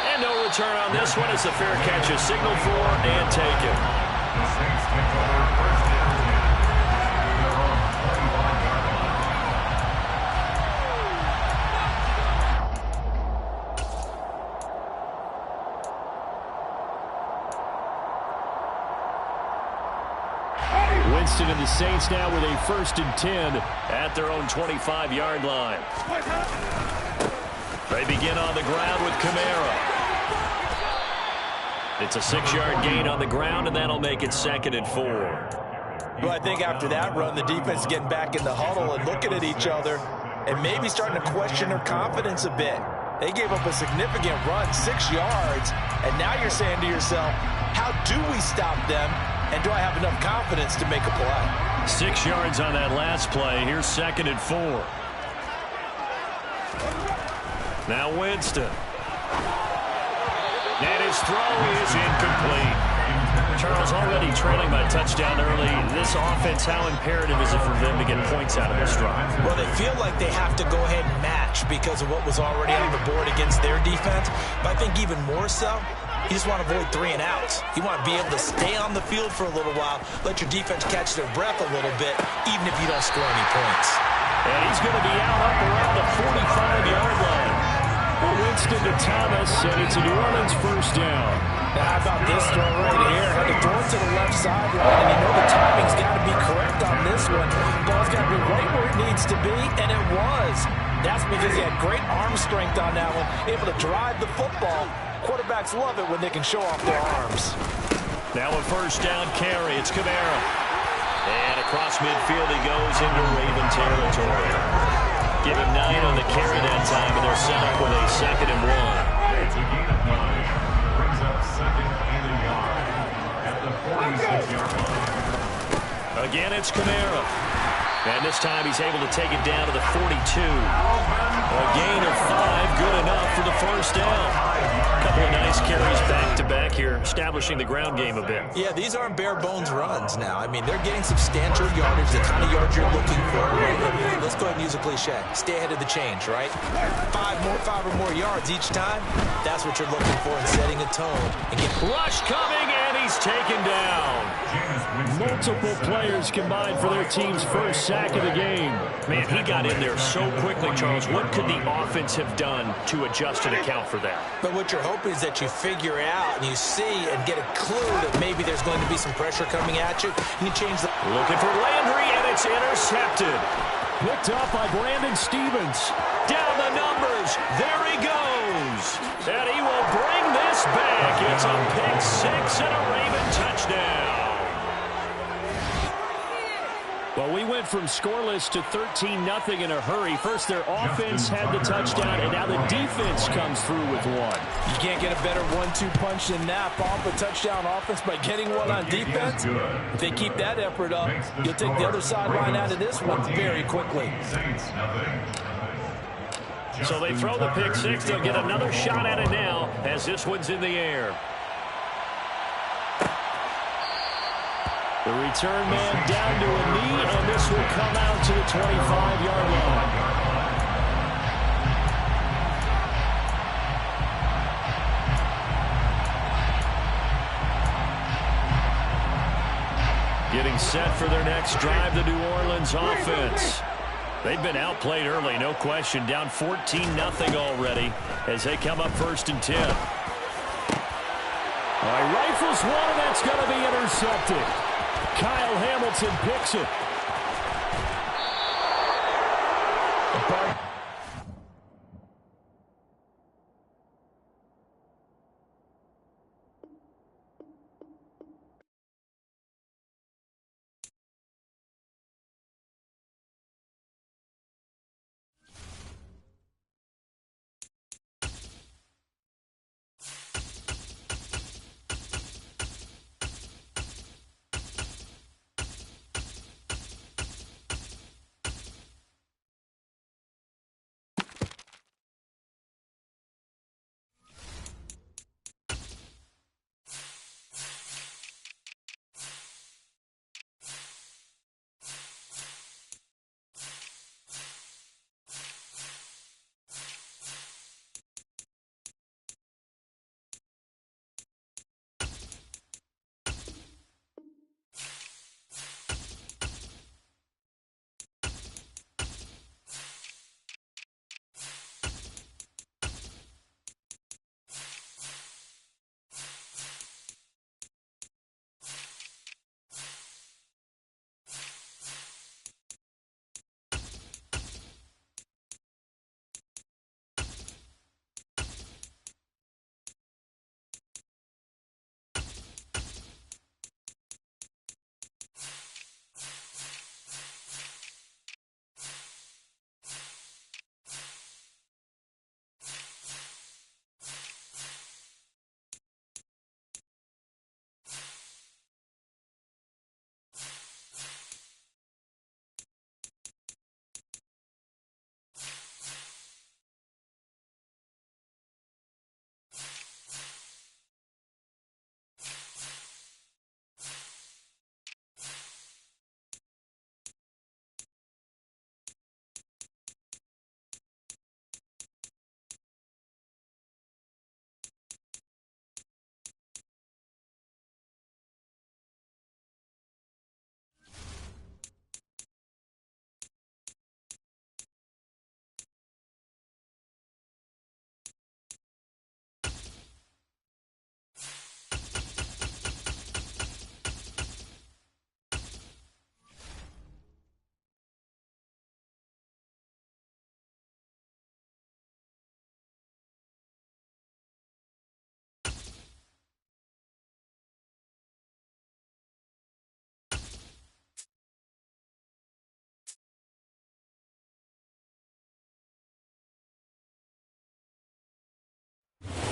And no return on this one. It's a fair catch, a signal for and taken. The Saints take over first down. Their own 25-yard line. Winston and the Saints now with a 1st and 10 at their own 25-yard line. They begin on the ground with Kamara. It's a 6-yard gain on the ground, and that'll make it 2nd and 4. Well, I think after that run, the defense is getting back in the huddle and looking at each other and maybe starting to question their confidence a bit. They gave up a significant run, 6 yards, and now you're saying to yourself, how do we stop them? And do I have enough confidence to make a play? 6 yards on that last play. Here's 2nd and 4. Now Winston. And his throw is incomplete. Charles, already trailing by touchdown early. This offense, how imperative is it for them to get points out of this drive? Well, they feel like they have to go ahead and match because of what was already on the board against their defense. But I think even more so, you just want to avoid 3 and outs. You want to be able to stay on the field for a little while, let your defense catch their breath a little bit, even if you don't score any points. And he's going to be out up around the 45-yard line. Winston to Thomas, and it's a New Orleans 1st down. Now, how about this throw right here? Had to throw it to the left sideline, and you know the timing's got to be correct on this one. Ball's got to be right where it needs to be, and it was. That's because he had great arm strength on that one, able to drive the football. Quarterbacks love it when they can show off their arms. Now a 1st down carry. It's Kamara. And across midfield he goes into Raven territory. Give him 9 on the carry that time, and they're set up with a 2nd and 1. It's a gain of 9. Brings up 2nd and a yard at the 46-yard line. Again, it's Kamara. And this time he's able to take it down to the 42. A gain of 5, good enough for the 1st down. A couple Couple of nice carries back-to-back here, establishing the ground game a bit. Yeah, these aren't bare-bones runs now. I mean, they're getting substantial yardage, the kind of yards you're looking for. Right? Let's go ahead and use a cliche. Stay ahead of the change, right? Five or more yards each time. That's what you're looking for in setting a tone. Rush coming, and he's taken down. Multiple players combined for their team's first sack of the game. Man, he got in there so quickly, Charles. What could the offense have done to adjust and account for that? But what you're hoping is that you figure out and you see and get a clue that maybe there's going to be some pressure coming at you, and you change the... Looking for Landry, and it's intercepted. Picked up by Brandon Stephens. Down the numbers. There he goes. And he will bring this back. It's a pick six and a Raven touchdown. Well, we went from scoreless to 13-0 in a hurry. First, their offense had the touchdown, and now the defense comes through with one. You can't get a better 1-2 punch than that. Off a touchdown offense by getting one on defense. If they keep that effort up, you'll take the other sideline out of this one very quickly. So they throw the pick six. They'll get another shot at it now as this one's in the air. The return man down to a knee, and this will come out to the 25-yard line. Getting set for their next drive, the New Orleans offense. They've been outplayed early, no question. Down 14-0 already as they come up 1st and 10. All right, rifles one, and that's going to be intercepted. Kyle Hamilton picks it.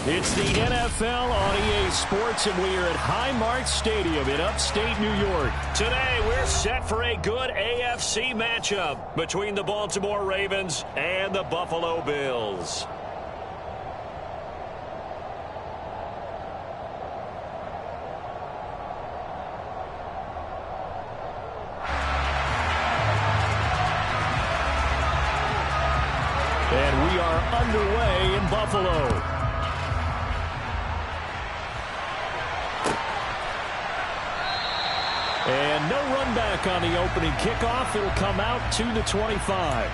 It's the NFL on EA Sports, and we are at Highmark Stadium in upstate New York. Today, we're set for a good AFC matchup between the Baltimore Ravens and the Buffalo Bills. underway in Buffalo. And no run back on the opening kickoff. It'll come out to the 25.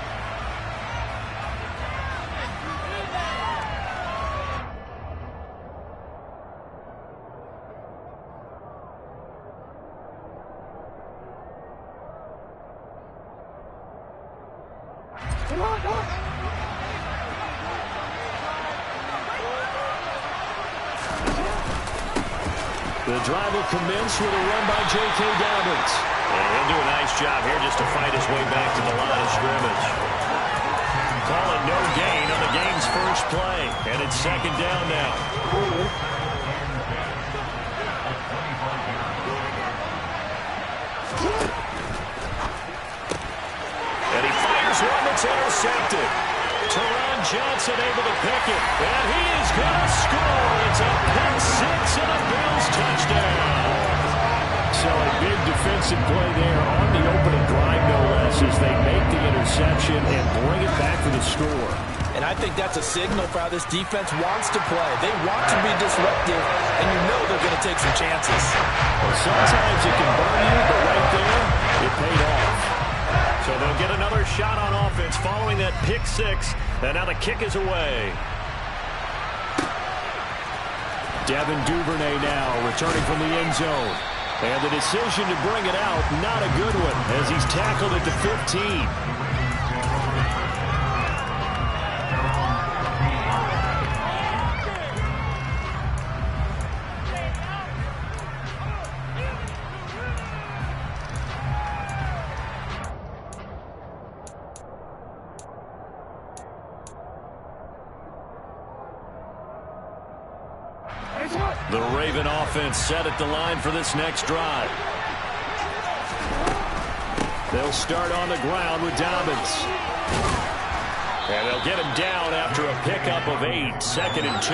The drive will commence with a run by J.K. Dobbins. And he'll do a nice job here just to fight his way back to the line of scrimmage. Call it no gain on the game's first play. And it's second down now. And he fires one that's intercepted. Teron Johnson able to pick it. And he is going to score. It's a pick six and a Bills touchdown. So a big defensive play there on the opening drive, no less, as they make the interception and bring it back for the score. And I think that's a signal for how this defense wants to play. They want to be disruptive, and you know they're going to take some chances. Well, sometimes it can burn you, but right there, it paid off. So they'll get another shot on offense following that pick six. And now the kick is away. Devin Duvernay now returning from the end zone. And the decision to bring it out, not a good one, as he's tackled at the 15. The Raven offense set at the line for this next drive. They'll start on the ground with Dobbins. And they'll get him down after a pickup of 8. Second and 2.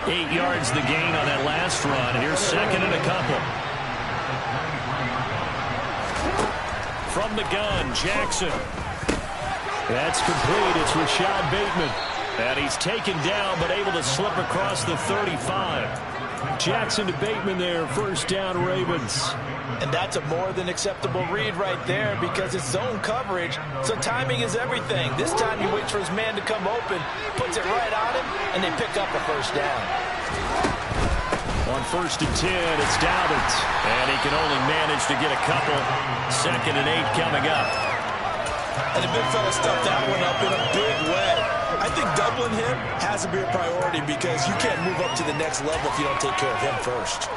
8 yards the gain on that last run. Here's second and a couple. From the gun, Jackson. That's complete. It's Rashad Bateman. And he's taken down, but able to slip across the 35. Jackson to Bateman there, first down Ravens. And that's a more than acceptable read right there because it's zone coverage, so timing is everything. This time he waits for his man to come open, puts it right on him, and they pick up a first down. On first and 10, it's Dobbins. And he can only manage to get a couple. Second and 8 coming up. And the big fella stuffed that one up in a big way. I think doubling him has to be a priority because you can't move up to the next level if you don't take care of him first.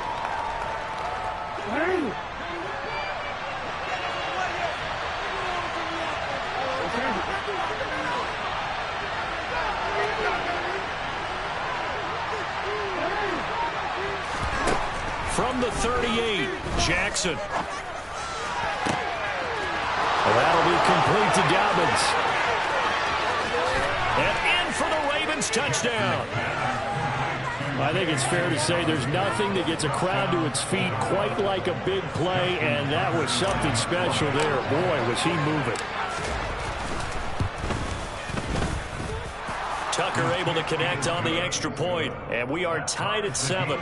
From the 38, Jackson. That'll be complete to Dobbins. And in for the Ravens touchdown. I think it's fair to say there's nothing that gets a crowd to its feet quite like a big play, and that was something special there. Boy, was he moving. Tucker able to connect on the extra point, and we are tied at 7.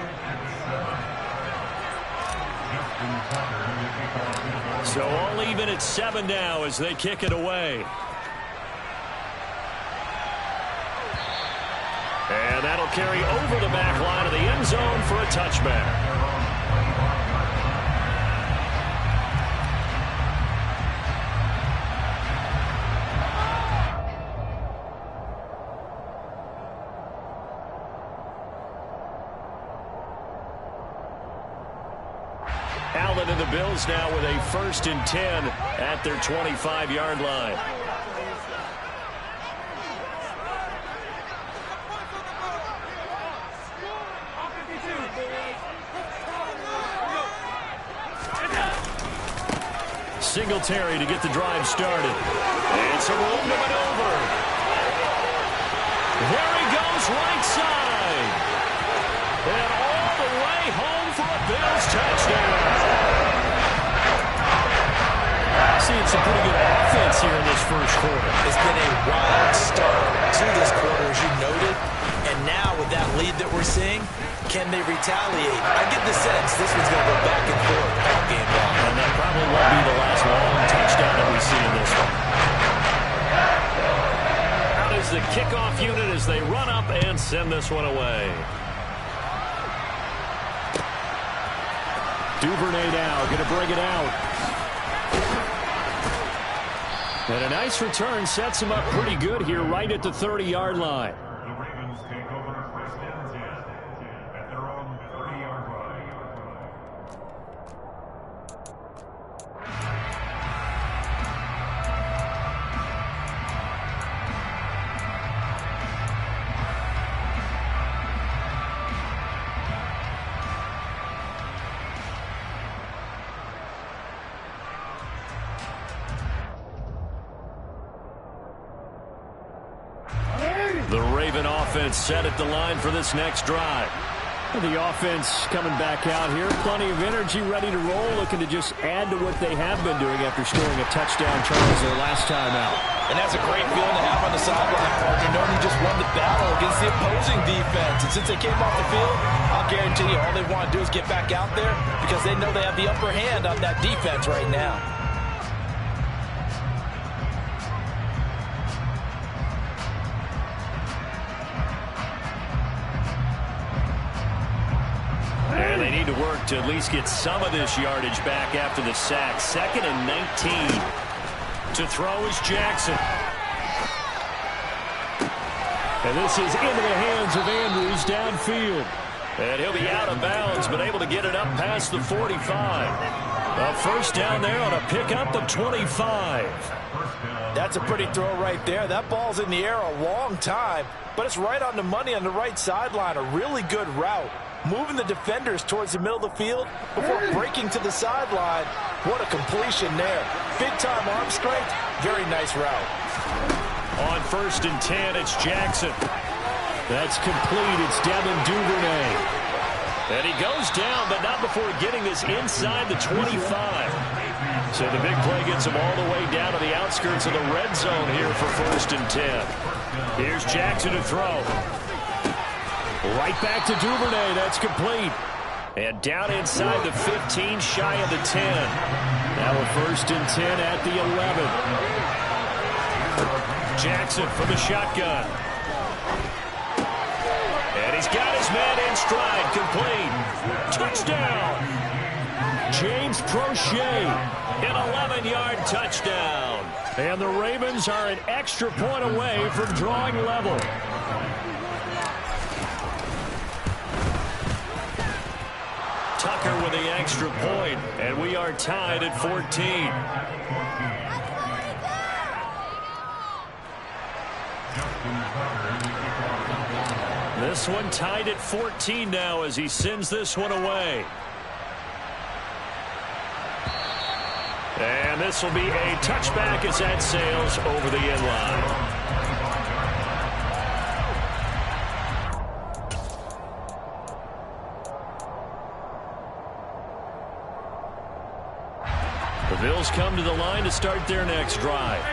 So all even at 7 now as they kick it away. And that'll carry over the back line of the end zone for a touchback. Allen and the Bills now with a first and 10 at their 25-yard line. Singletary to get the drive started. It's a room to maneuver. There he goes right side. And all the way home for a Bills touchdown. Seeing some pretty good offense here in this first quarter. It's been a wild start to this quarter, as you noted. And now with that lead that we're seeing, can they retaliate? I get the sense this one's going to go back and forth all game long. And that probably won't be the last long touchdown that we see in this one. Out is the kickoff unit as they run up and send this one away. Duvernay now going to bring it out. And a nice return sets him up pretty good here right at the 30-yard line. The Ravens take over first and 10 at their own 30-yard line. The Raven offense set at the line for this next drive. The offense coming back out here. Plenty of energy, ready to roll, looking to just add to what they have been doing after scoring a touchdown, Charles, their last time out. And that's a great feeling to have on the sideline, partner, knowing you just won the battle against the opposing defense. And since they came off the field, I'll guarantee you all they want to do is get back out there because they know they have the upper hand on that defense right now. And they need to work to at least get some of this yardage back after the sack. 2nd and 19. To throw is Jackson. And this is into the hands of Andrews downfield. And he'll be out of bounds, but able to get it up past the 45. A first down there on a pickup of 25. That's a pretty throw right there. That ball's in the air a long time, but it's right on the money on the right sideline. A really good route. Moving the defenders towards the middle of the field before breaking to the sideline. What a completion there. Big-time arm strength. Very nice route. On 1st and 10, it's Jackson. That's complete. It's Devin Duvernay. And he goes down, but not before getting this inside the 25. So the big play gets him all the way down to the outskirts of the red zone here for 1st and 10. Here's Jackson to throw. Right back to Duvernay. That's complete. And down inside the 15, shy of the 10. Now a 1st and 10 at the 11. Jackson from the shotgun. And he's got his man in stride. Complete. Touchdown. James Prochet. An 11-yard touchdown. And the Ravens are an extra point away from drawing level. Tucker with the extra point, and we are tied at 14. This one tied at 14 now as he sends this one away. And this will be a touchback as that sails over the end line. The Bills come to the line to start their next drive.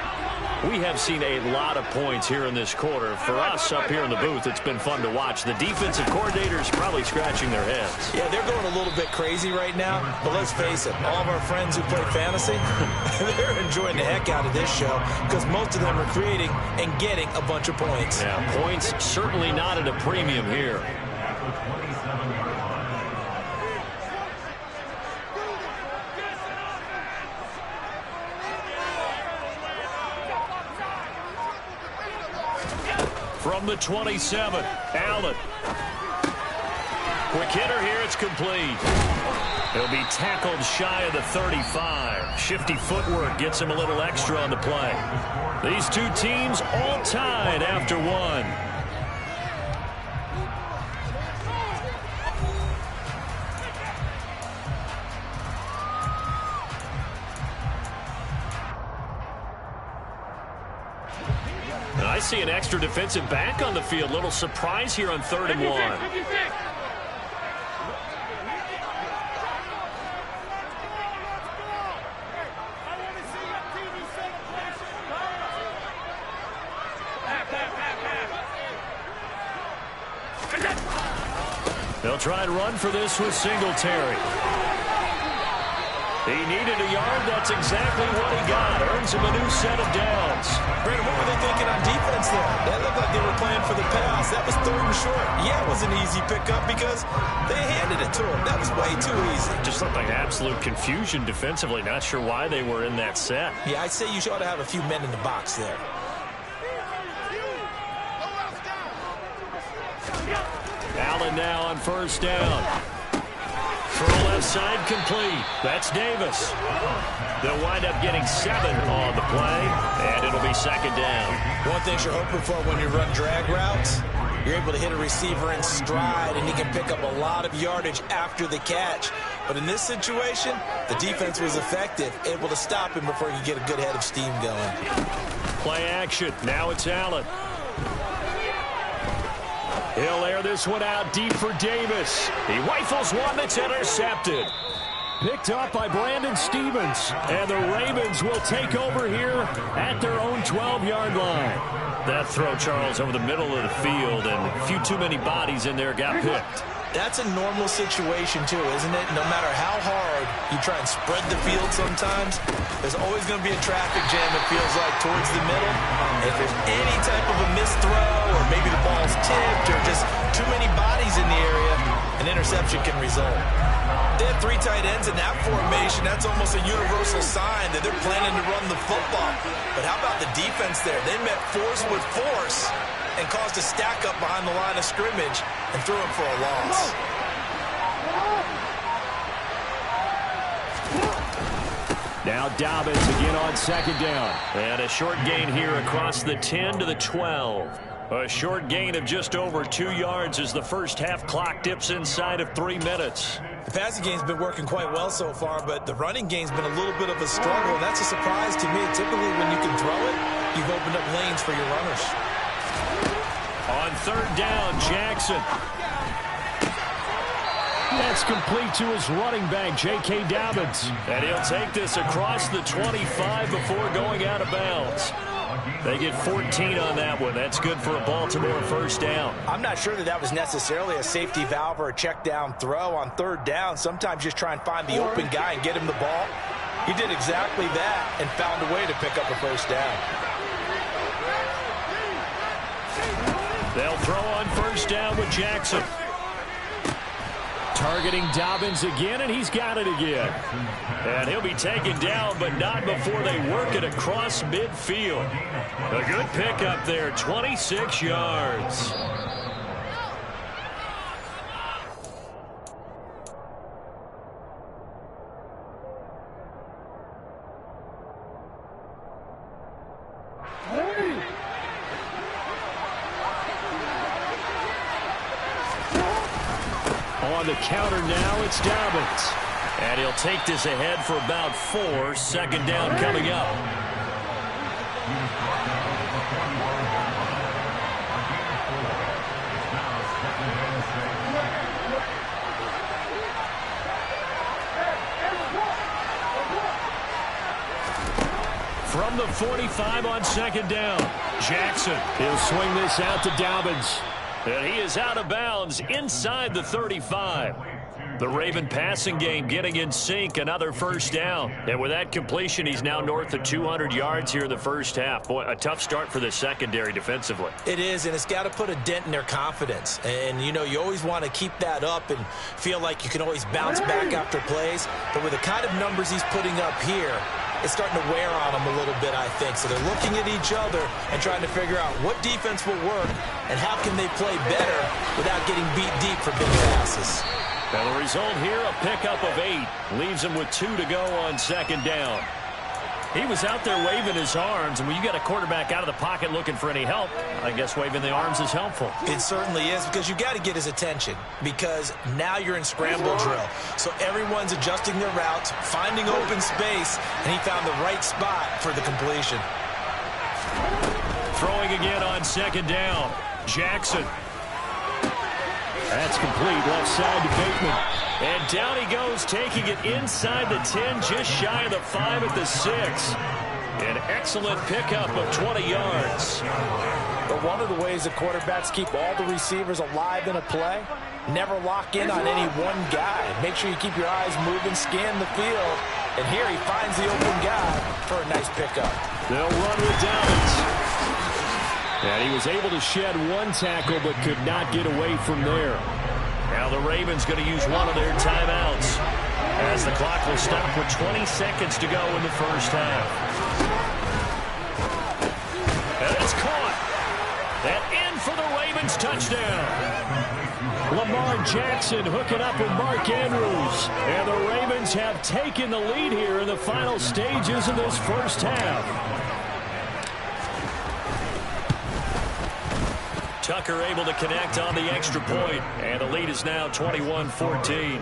We have seen a lot of points here in this quarter. For us up here in the booth, it's been fun to watch. The defensive coordinators probably scratching their heads. Yeah, they're going a little bit crazy right now. But let's face it, all of our friends who play fantasy, they're enjoying the heck out of this show because most of them are creating and getting a bunch of points. Yeah, points certainly not at a premium here. From the 27, Allen. Quick hitter here, it's complete. He'll be tackled shy of the 35. Shifty footwork gets him a little extra on the play. These two teams all tied after one. I see an extra defensive back on the field. Little surprise here on 3rd and 1. They'll try and run for this with Singletary. He needed a yard. That's exactly what he got. Earns him a new set of downs. Brandon, what were they thinking on defense there? That looked like they were playing for the pass. That was 3rd and short. Yeah, it was an easy pickup because they handed it to him. That was way too easy. Just looked like absolute confusion defensively. Not sure why they were in that set. Yeah, I'd say you ought to have a few men in the box there. Allen now on 1st down. Throw left side complete. That's Davis. They'll wind up getting 7 on the play, and it'll be 2nd down. One thing you're hoping for when you run drag routes, you're able to hit a receiver in stride, and he can pick up a lot of yardage after the catch. But in this situation, the defense was effective, able to stop him before he could get a good head of steam going. Play action. Now it's Allen. He'll air this one out deep for Davis. He rifles one that's intercepted. Picked up by Brandon Stephens. And the Ravens will take over here at their own 12-yard line. That throw, Charles, over the middle of the field, and a few too many bodies in there got picked. That's a normal situation, too, isn't it? No matter how hard you try and spread the field sometimes, there's always going to be a traffic jam, it feels like, towards the middle. And if there's any type of a missed throw, or maybe the ball's tipped, or just too many bodies in the area, an interception can result. They have 3 tight ends in that formation. That's almost a universal sign that they're planning to run the football. But how about the defense there? They met force with force and caused a stack up behind the line of scrimmage and threw him for a loss. Now Dobbins again on 2nd down. And a short gain here across the 10 to the 12. A short gain of just over 2 yards as the first half clock dips inside of 3 minutes. The passing game's been working quite well so far, but the running game's been a little bit of a struggle, and that's a surprise to me. Typically, when you can throw it, you've opened up lanes for your runners. On 3rd down, Jackson. That's complete to his running back, J.K. Dobbins. And he'll take this across the 25 before going out of bounds. They get 14 on that one. That's good for a Baltimore 1st down. I'm not sure that was necessarily a safety valve or a check down throw on 3rd down. Sometimes just try and find the open guy and get him the ball. He did exactly that and found a way to pick up a 1st down. They'll throw on 1st down with Jackson. Targeting Dobbins again, and he's got it again. And he'll be taken down, but not before they work it across midfield. A good pickup there, 26 yards. On the counter now, it's Dobbins. And he'll take this ahead for about 4. 2nd down coming up. From the 45 on 2nd down, Jackson. He'll swing this out to Dobbins. And he is out of bounds inside the 35. The Raven passing game getting in sync, another 1st down. And with that completion, he's now north of 200 yards here in the first half. Boy, a tough start for the secondary defensively. It is, and it's got to put a dent in their confidence. And, you know, you always want to keep that up and feel like you can always bounce back after plays. But with the kind of numbers he's putting up here, it's starting to wear on them a little bit, I think. So they're looking at each other and trying to figure out what defense will work and how can they play better without getting beat deep for big passes. Now the result here, a pickup of 8. Leaves him with 2 to go on 2nd down. He was out there waving his arms, and when you got a quarterback out of the pocket looking for any help, I guess waving the arms is helpful. It certainly is, because you got to get his attention, because now you're in scramble drill. So everyone's adjusting their routes, finding open space, and he found the right spot for the completion. Throwing again on 2nd down, Jackson. That's complete, left side to Bateman. And down he goes, taking it inside the 10, just shy of the 5 at the 6. An excellent pickup of 20 yards. But one of the ways the quarterbacks keep all the receivers alive in a play, never lock in on any one guy. Make sure you keep your eyes moving, scan the field. And here he finds the open guy for a nice pickup. They'll run with Downs. And he was able to shed one tackle but could not get away from there. Now the Ravens going to use one of their timeouts as the clock will stop with 20 seconds to go in the first half. And it's caught. And in for the Ravens touchdown. Lamar Jackson hooking up with Mark Andrews. And the Ravens have taken the lead here in the final stages of this first half. Tucker able to connect on the extra point. And the lead is now 21-14.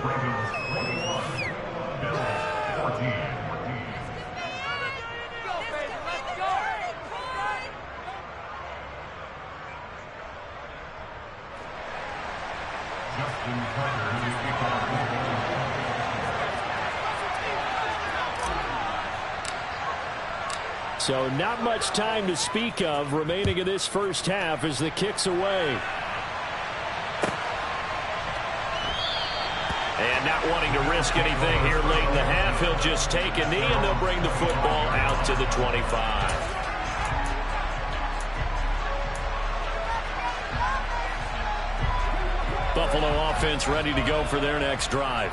So not much time to speak of remaining in this first half as the kick's away. And not wanting to risk anything here late in the half, he'll just take a knee and they'll bring the football out to the 25. Buffalo offense ready to go for their next drive.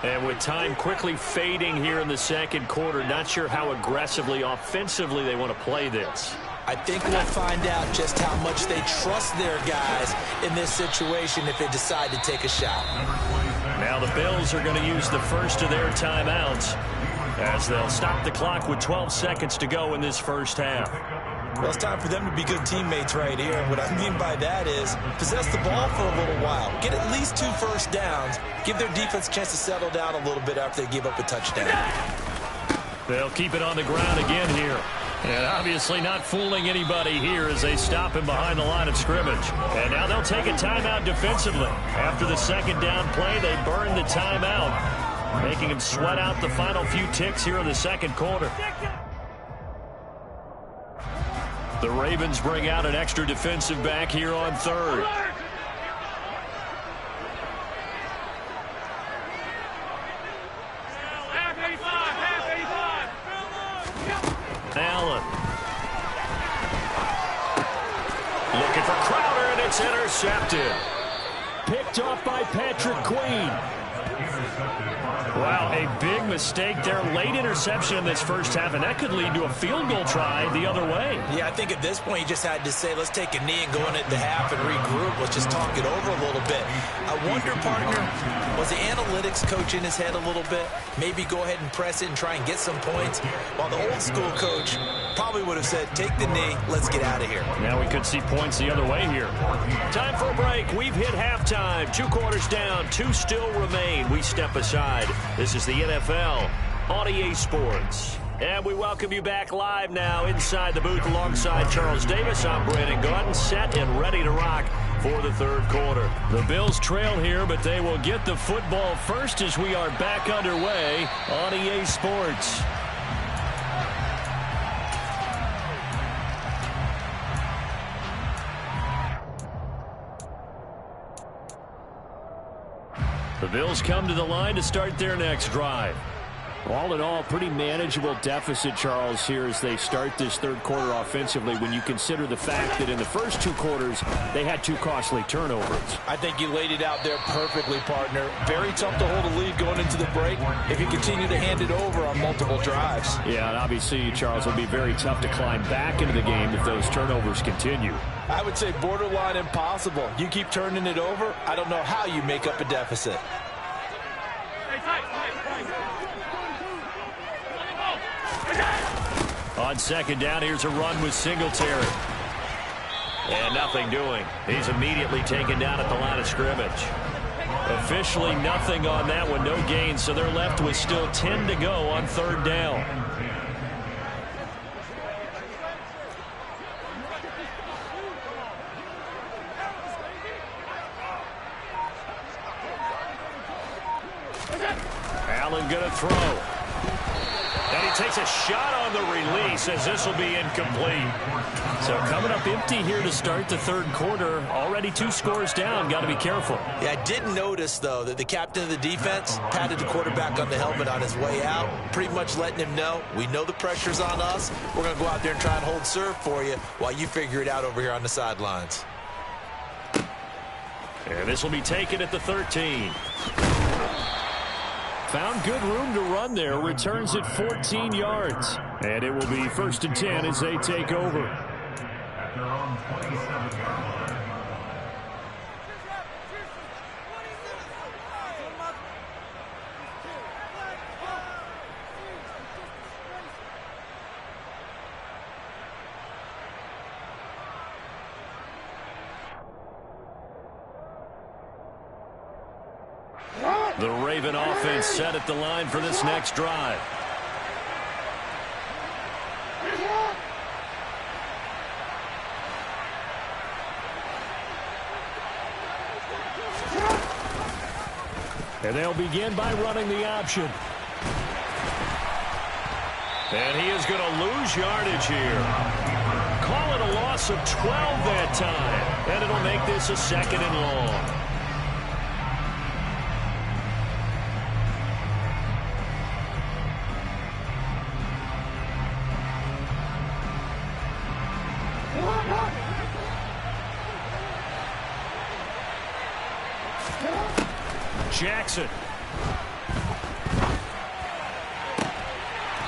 And with time quickly fading here in the second quarter, not sure how aggressively, offensively they want to play this. I think we'll find out just how much they trust their guys in this situation if they decide to take a shot. Now the Bills are going to use the first of their timeouts as they'll stop the clock with 12 seconds to go in this first half. Well, it's time for them to be good teammates right here. And what I mean by that is possess the ball for a little while. Get at least 2 first downs. Give their defense a chance to settle down a little bit after they give up a touchdown. They'll keep it on the ground again here. And obviously not fooling anybody here as they stop him behind the line of scrimmage. And now they'll take a timeout defensively. After the second down play, they burn the timeout, making him sweat out the final few ticks here in the second quarter. The Ravens bring out an extra defensive back here on third. Allen. Looking for Crowder, and it's intercepted. Picked off by Patrick Queen. Wow, a big mistake there. Late interception in this first half, and that could lead to a field goal try the other way. Yeah, I think at this point you just had to say, let's take a knee and go into the half and regroup. Let's just talk it over a little bit. I wonder, partner, was the analytics coach in his head a little bit? Maybe go ahead and press it and try and get some points. While the old school coach probably would have said, take the knee, let's get out of here. Now we could see points the other way here. Time for a break. We've hit halftime. 2 quarters down, 2 still remain. We step aside. This is the NFL on EA Sports. And we welcome you back live now inside the booth alongside Charles Davis. I'm Brandon Gaudin, set and ready to rock for the third quarter. The Bills trail here, but they will get the football first as we are back underway on EA Sports. The Bills come to the line to start their next drive. All in all, pretty manageable deficit, Charles, here as they start this third quarter offensively when you consider the fact that in the first 2 quarters, they had 2 costly turnovers. I think you laid it out there perfectly, partner. Very tough to hold a lead going into the break if you continue to hand it over on multiple drives. Yeah, and obviously, Charles, it'll be very tough to climb back into the game if those turnovers continue. I would say borderline impossible. You keep turning it over, I don't know how you make up a deficit. On second down, here's a run with Singletary. And nothing doing. He's immediately taken down at the line of scrimmage. Officially nothing on that one, no gain, so they're left with still 10 to go on third down. Allen going to throw. And he takes a shot on the release as this will be incomplete. So coming up empty here to start the third quarter. Already 2 scores down. Got to be careful. Yeah, I did notice, though, that the captain of the defense patted the quarterback on the helmet on his way out, pretty much letting him know, we know the pressure's on us. We're going to go out there and try and hold serve for you while you figure it out over here on the sidelines. And this will be taken at the 13. Found good room to run there. Returns it 14 yards. And it will be 1st and 10 as they take over. At their own 27-yard line. The Raven offense set at the line for this next drive. And they'll begin by running the option. And he is going to lose yardage here. Call it a loss of 12 that time. And it'll make this a 2nd and long. Jackson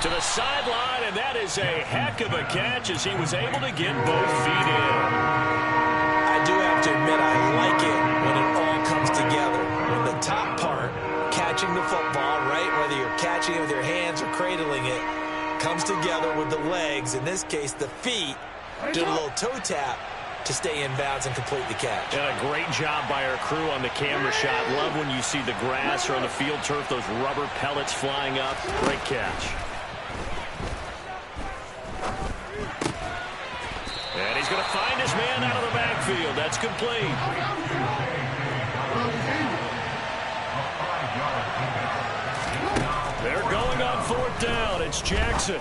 to the sideline, and that is a heck of a catch as he was able to get both feet in. I do have to admit I like it when it all comes together. When the top part, catching the football, right, whether you're catching it with your hands or cradling it, comes together with the legs, in this case the feet, do a little toe tap to stay in bounds and complete the catch. And a great job by our crew on the camera shot. Love when you see the grass or on the field turf, those rubber pellets flying up. Great catch. And he's going to find his man out of the backfield. That's complete. They're going on 4th down. It's Jackson.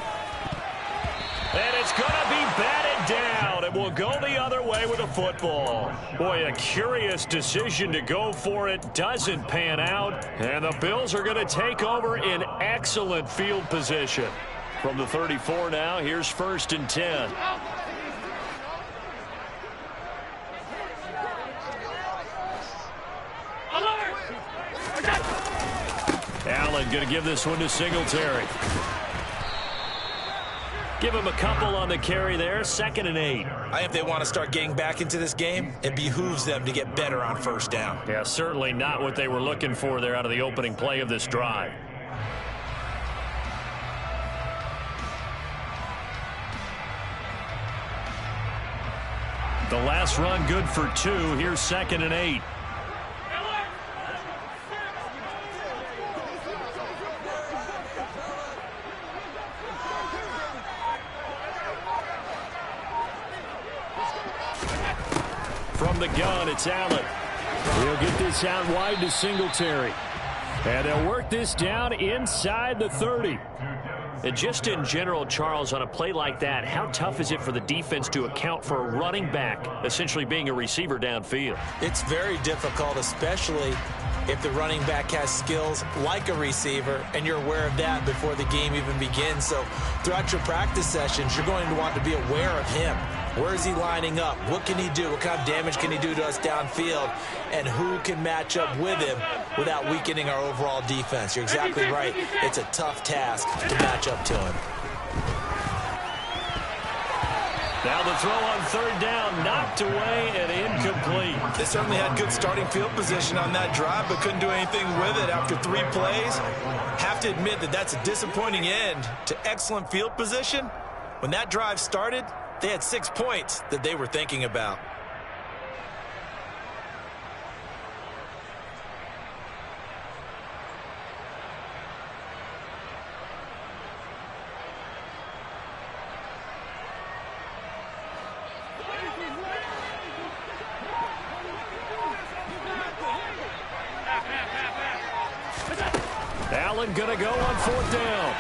And it's going to be batted down. It will go the other way with the football. Boy, a curious decision to go for it. Doesn't pan out. And the Bills are going to take over in excellent field position. From the 34 now, here's 1st and 10. Allen going to give this one to Singletary. Give him a couple on the carry there. 2nd and 8. I think if they want to start getting back into this game, it behooves them to get better on 1st down. Yeah, certainly not what they were looking for there out of the opening play of this drive. The last run good for 2. Here's 2nd and 8. From the gun, it's Allen. He'll get this out wide to Singletary. And they'll work this down inside the 30. And just in general, Charles, on a play like that, how tough is it for the defense to account for a running back essentially being a receiver downfield? It's very difficult, especially if the running back has skills like a receiver, and you're aware of that before the game even begins. So throughout your practice sessions, you're going to want to be aware of him. Where is he lining up? What can he do? What kind of damage can he do to us downfield? And who can match up with him without weakening our overall defense? You're exactly right. It's a tough task to match up to him. Now the throw on 3rd down, knocked away and incomplete. They certainly had good starting field position on that drive, but couldn't do anything with it after 3 plays. Have to admit that that's a disappointing end to excellent field position. When that drive started, they had 6 points that they were thinking about. Allen going to go on 4th down.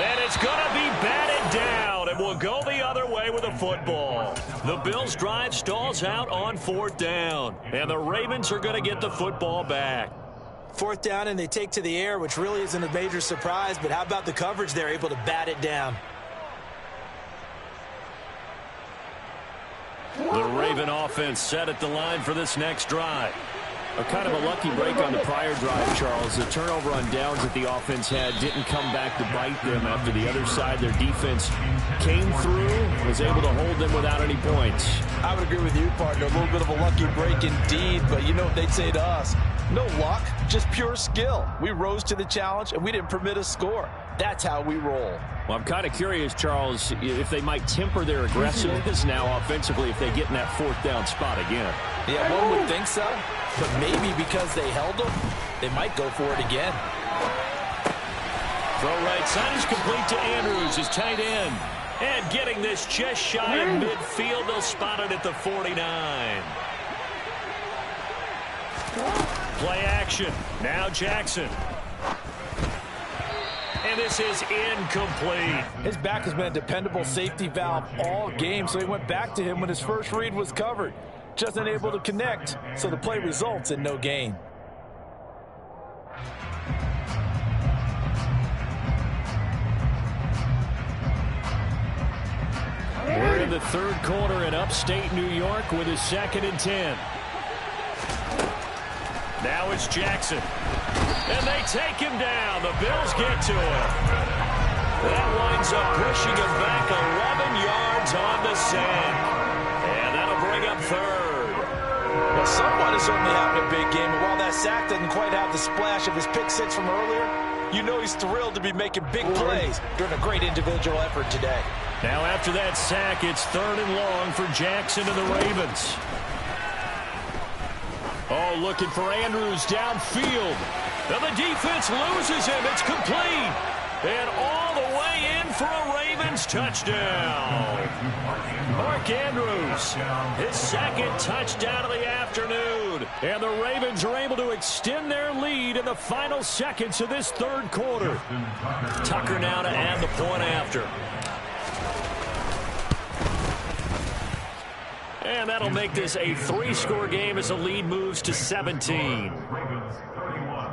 And it's going to be batted down, and will go the other way with the football. The Bills' drive stalls out on 4th down, and the Ravens are going to get the football back. 4th down, and they take to the air, which really isn't a major surprise, but how about the coverage? They're able to bat it down. The Raven offense set at the line for this next drive. A kind of a lucky break on the prior drive, Charles. The turnover on downs that the offense had didn't come back to bite them after the other side. Their defense came through, was able to hold them without any points. I would agree with you, partner. A little bit of a lucky break indeed, but you know what they'd say to us? No luck, just pure skill. We rose to the challenge, and we didn't permit a score. That's how we roll. Well, I'm kind of curious, Charles, if they might temper their aggressiveness now offensively if they get in that 4th down spot again. Yeah, one would think so, but maybe because they held them, they might go for it again. Throw right side is complete to Andrews, his tight end. And getting this just shy of midfield, they'll spot it at the 49. Play action. Now Jackson. And this is incomplete. His back has been a dependable safety valve all game, so he went back to him when his first read was covered. Just unable to connect, so the play results in no gain. We're in the 3rd quarter in upstate New York with a 2nd and 10. Now it's Jackson. And they take him down. The Bills get to him. That winds up pushing him back 11 yards on the sack. And that'll bring up 3rd. Well, someone is certainly having a big game, and while that sack doesn't quite have the splash of his pick six from earlier, you know he's thrilled to be making big plays during a great individual effort today. Now after that sack, it's 3rd and long for Jackson and the Ravens. Oh, looking for Andrews downfield. And the defense loses him. It's complete. And all the way in for a Ravens touchdown. Mark Andrews, his 2nd touchdown of the afternoon. And the Ravens are able to extend their lead in the final seconds of this 3rd quarter. Tucker now to add the point after. And that'll make this a 3-score game as the lead moves to 17. Ravens 31,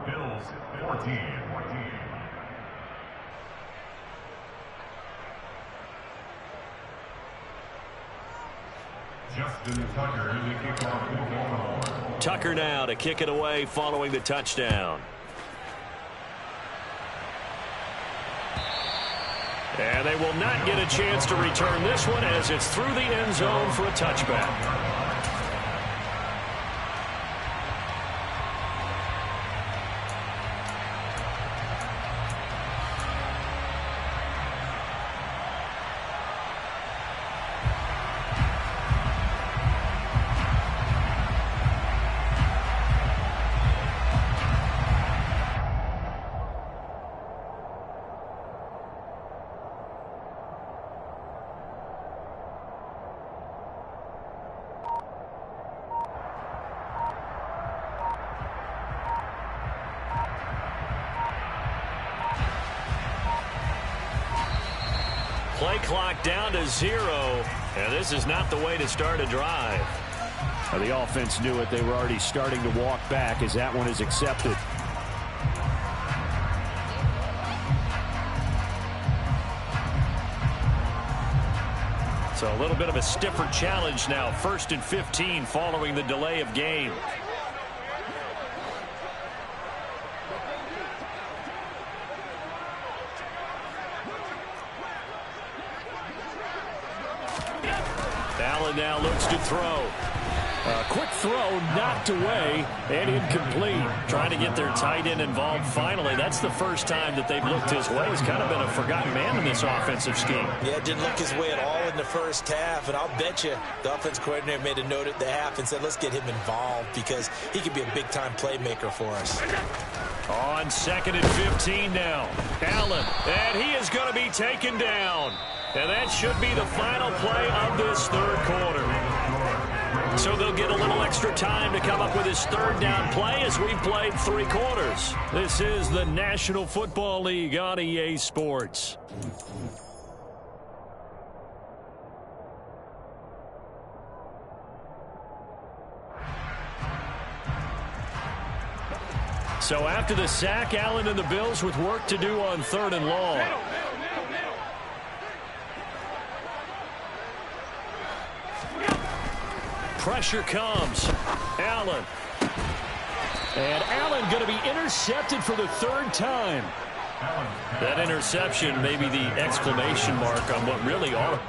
Bills 14. Justin Tucker in the kickoff. Tucker now to kick it away following the touchdown. And they will not get a chance to return this one as it's through the end zone for a touchback. Play clock down to 0, and this is not the way to start a drive. The offense knew it. They were already starting to walk back as that one is accepted. So a little bit of a stiffer challenge now. 1st and 15 following the delay of game. Allen now looks to throw. Quick throw, knocked away, and incomplete. Trying to get their tight end involved finally. That's the first time that they've looked his way. He's kind of been a forgotten man in this offensive scheme. Yeah, didn't look his way at all in the first half, and I'll bet you the offense coordinator made a note at the half and said, let's get him involved because he could be a big-time playmaker for us. On 2nd and 15 now. Allen, and he is going to be taken down. And that should be the final play of this 3rd quarter. So they'll get a little extra time to come up with his third down play as we've played 3 quarters. This is the National Football League on EA Sports. So after the sack, Allen and the Bills with work to do on 3rd and long. Pressure comes. Allen. And Allen going to be intercepted for the 3rd time. That interception may be the exclamation mark on what really are.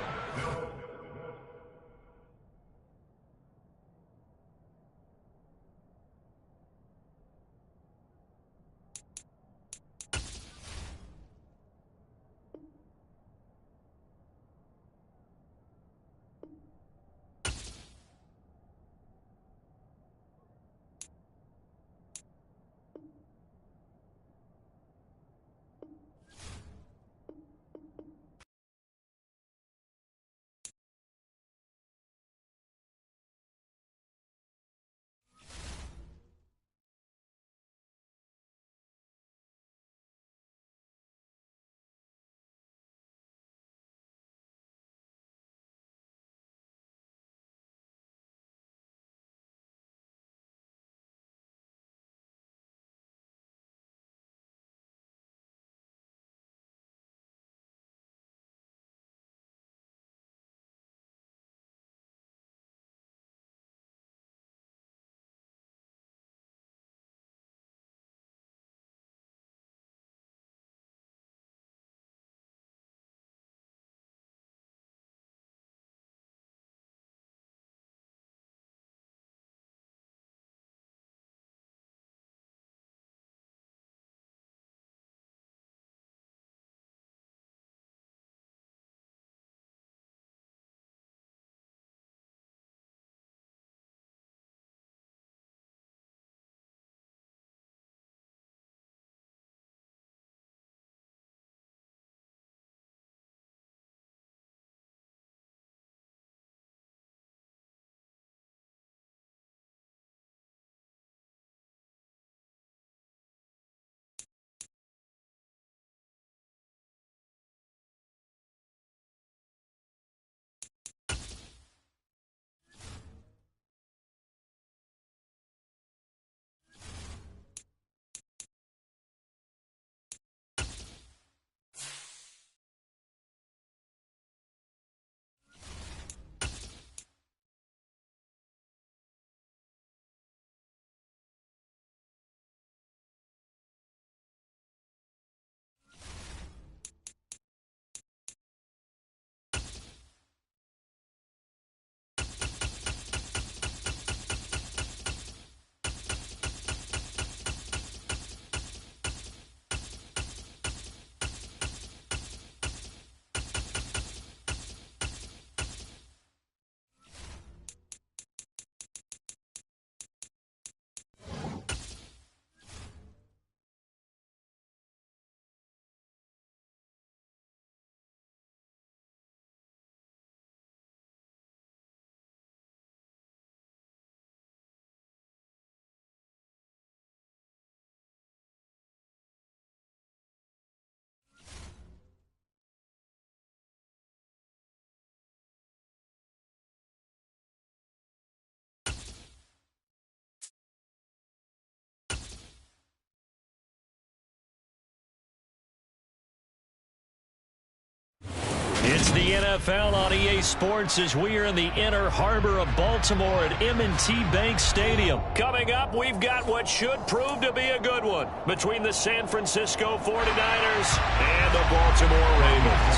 It's the NFL on EA Sports as we are in the inner harbor of Baltimore at M&T Bank Stadium. Coming up, we've got what should prove to be a good one between the San Francisco 49ers and the Baltimore Ravens.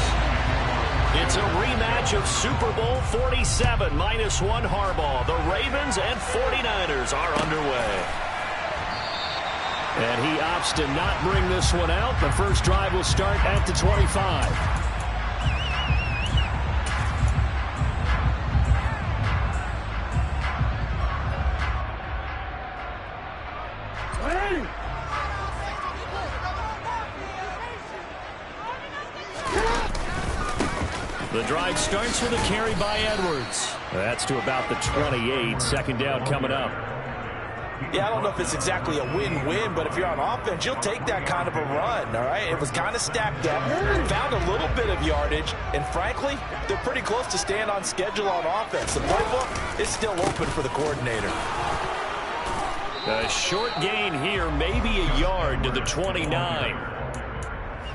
It's a rematch of Super Bowl 47 -1 Harbaugh. The Ravens and 49ers are underway. And he opts to not bring this one out. The first drive will start at the 25. The drive starts with a carry by Edwards. That's to about the 28. Second down coming up. Yeah, I don't know if it's exactly a win-win, but if you're on offense, you'll take that kind of a run, all right? It was kind of stacked up, found a little bit of yardage, and frankly, they're pretty close to staying on schedule on offense. The playbook is still open for the coordinator. A short gain here, maybe a yard to the 29.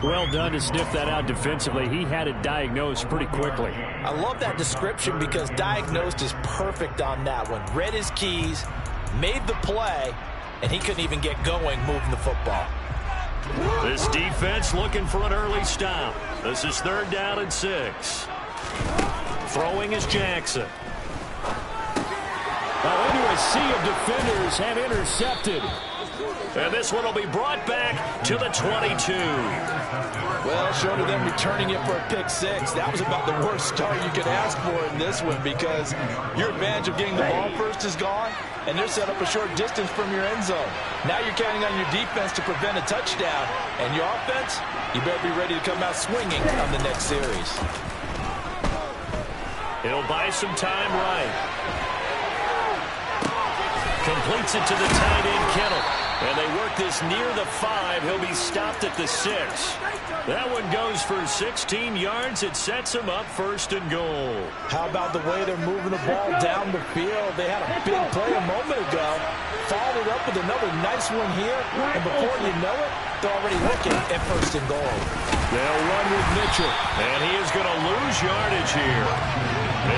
Well done to sniff that out defensively. He had it diagnosed pretty quickly. I love that description because diagnosed is perfect on that one. Read his keys, made the play, and he couldn't even get going moving the football. This defense looking for an early stop. This is 3rd down and 6. Throwing is Jackson. Now into a sea of defenders have intercepted. And this one will be brought back to the 22. Well, short of them returning it for a pick 6, that was about the worst start you could ask for in this one because your advantage of getting the ball first is gone, and they're set up a short distance from your end zone. Now you're counting on your defense to prevent a touchdown, and your offense, you better be ready to come out swinging on the next series. He'll buy some time right. Completes it to the tight end, Kittle. And they work this near the 5. He'll be stopped at the 6. That one goes for 16 yards. It sets him up 1st and goal. How about the way they're moving the ball down the field? They had a big play a moment ago. Followed it up with another nice one here. And before you know it, they're already looking at 1st and goal. They'll run with Mitchell. And he is going to lose yardage here.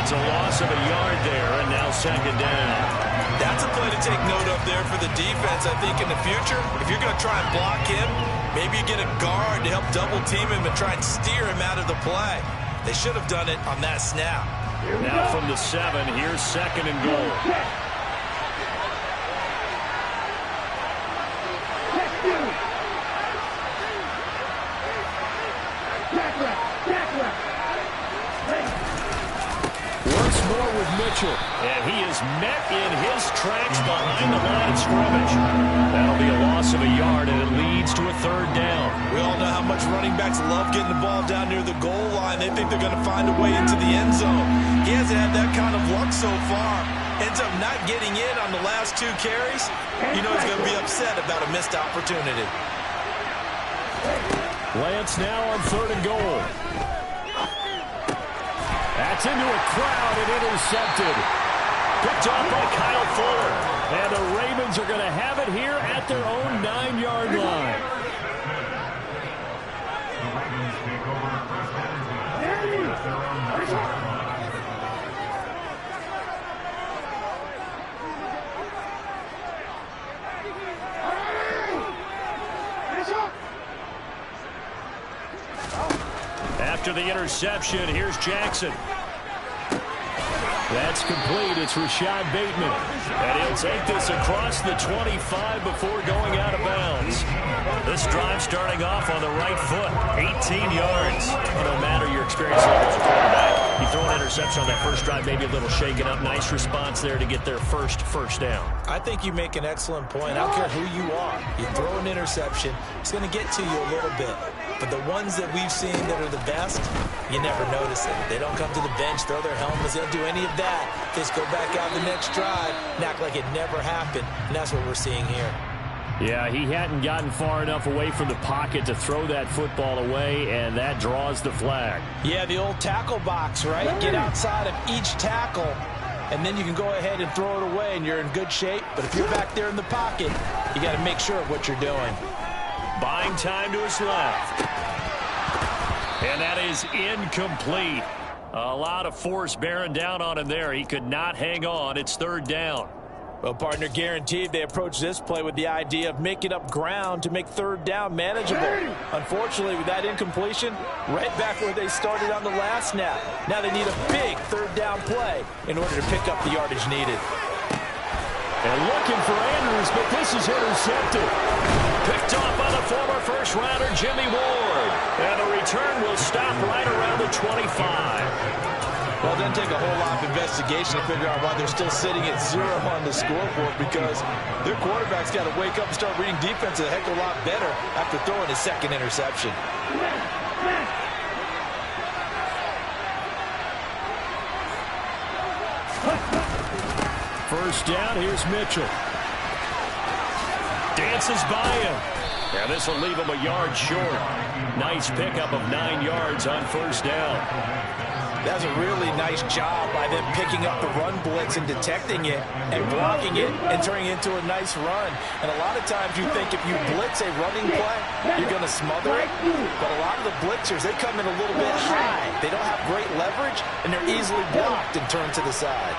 It's a loss of a yard there, and now 2nd down. That's a play to take note of there for the defense, I think, in the future. If you're going to try and block him, maybe you get a guard to help double-team him and try and steer him out of the play. They should have done it on that snap. Now from the 7, here's 2nd and goal. Once more with Mitchell. And he is met in his tracks behind the line of scrimmage. That'll be a loss of a yard, and it leads to a 3rd down. We all know how much running backs love getting the ball down near the goal line. They think they're going to find a way into the end zone. He hasn't had that kind of luck so far. Ends up not getting in on the last 2 carries. You know he's going to be upset about a missed opportunity. Lance now on 3rd and goal. That's into a crowd and intercepted. Picked off by Kyle Fuller. And the Ravens are going to have it here at their own 9-yard line. After the interception, here's Jackson. That's complete. It's Rashad Bateman. And he'll take this across the 25 before going out of bounds. This drive starting off on the right foot. 18 yards. No matter your experience level as a quarterback, you throw an interception on that first drive, maybe a little shaken up. Nice response there to get their first down. I think you make an excellent point. I don't care who you are. You throw an interception, it's going to get to you a little bit. But the ones that we've seen that are the best, you never notice it. They don't come to the bench, throw their helmets. They don't do any of that. They just go back out the next drive and act like it never happened. And that's what we're seeing here. Yeah, he hadn't gotten far enough away from the pocket to throw that football away, and that draws the flag. Yeah, the old tackle box, right? Get outside of each tackle, and then you can go ahead and throw it away, and you're in good shape. But if you're back there in the pocket, you got to make sure of what you're doing. Buying time to his left. And that is incomplete. A lot of force bearing down on him there. He could not hang on. It's 3rd down. Well, partner, guaranteed they approach this play with the idea of making up ground to make 3rd down manageable. Unfortunately, with that incompletion, right back where they started on the last snap. Now they need a big 3rd down play in order to pick up the yardage needed. And looking for Andrews, but this is intercepted. Picked off by the former first-rounder Jimmy Ward. And the return will stop right around the 25. Well, it doesn't take a whole lot of investigation to figure out why they're still sitting at 0 on the scoreboard, because their quarterback's got to wake up and start reading defense a heck of a lot better after throwing his 2nd interception. first down, here's Mitchell. Dances by him. Yeah, this will leave him a yard short. Nice pickup of 9 yards on first down. That's a really nice job by them picking up the run blitz and detecting it and blocking it and turning it into a nice run. And a lot of times you think if you blitz a running play, you're going to smother it. But a lot of the blitzers, they come in a little bit high. They don't have great leverage, and they're easily blocked and turned to the side.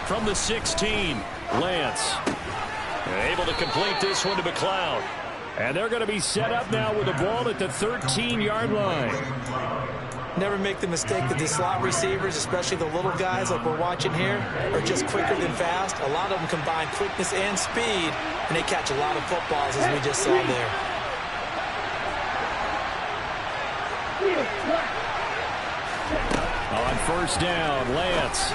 From the 16, Lance. Able to complete this one to McLeod. And they're going to be set up now with the ball at the 13-yard line. Never make the mistake that the slot receivers, especially the little guys like we're watching here, are just quicker than fast. A lot of them combine quickness and speed, and they catch a lot of footballs, as we just saw there. On first down, Lance.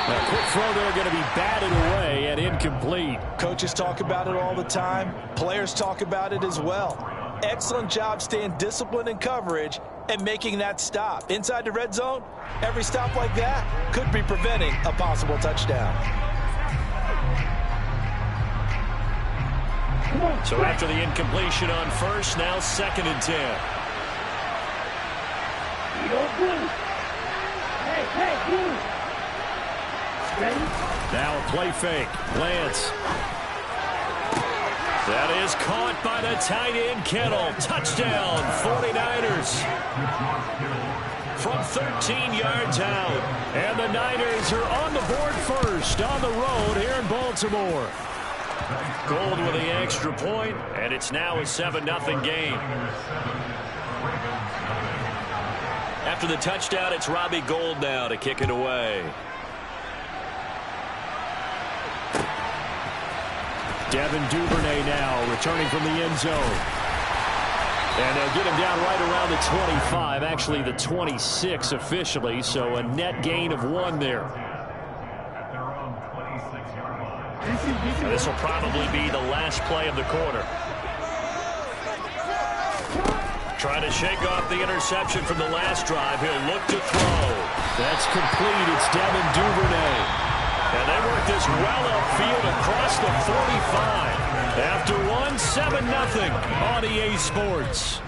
A quick throw there, going to be batted away and incomplete. Coaches talk about it all the time. Players talk about it as well. Excellent job staying disciplined in coverage and making that stop. Inside the red zone, every stop like that could be preventing a possible touchdown. So after the incompletion on first, now 2nd and 10. Now a play fake. Lance. That is caught by the tight end, Kittle. Touchdown, 49ers. From 13 yards out. And the Niners are on the board first on the road here in Baltimore. Gold with the extra point, and it's now a 7-0 game. After the touchdown, it's Robbie Gould now to kick it away. Devin Duvernay now returning from the end zone. And they'll get him down right around the 25, actually the 26 officially, so a net gain of 1 there. This will probably be the last play of the quarter. Trying to shake off the interception from the last drive. He'll look to throw. That's complete. It's Devin Duvernay. And they work this well upfield across the 35. After 1, 7-0 on EA Sports.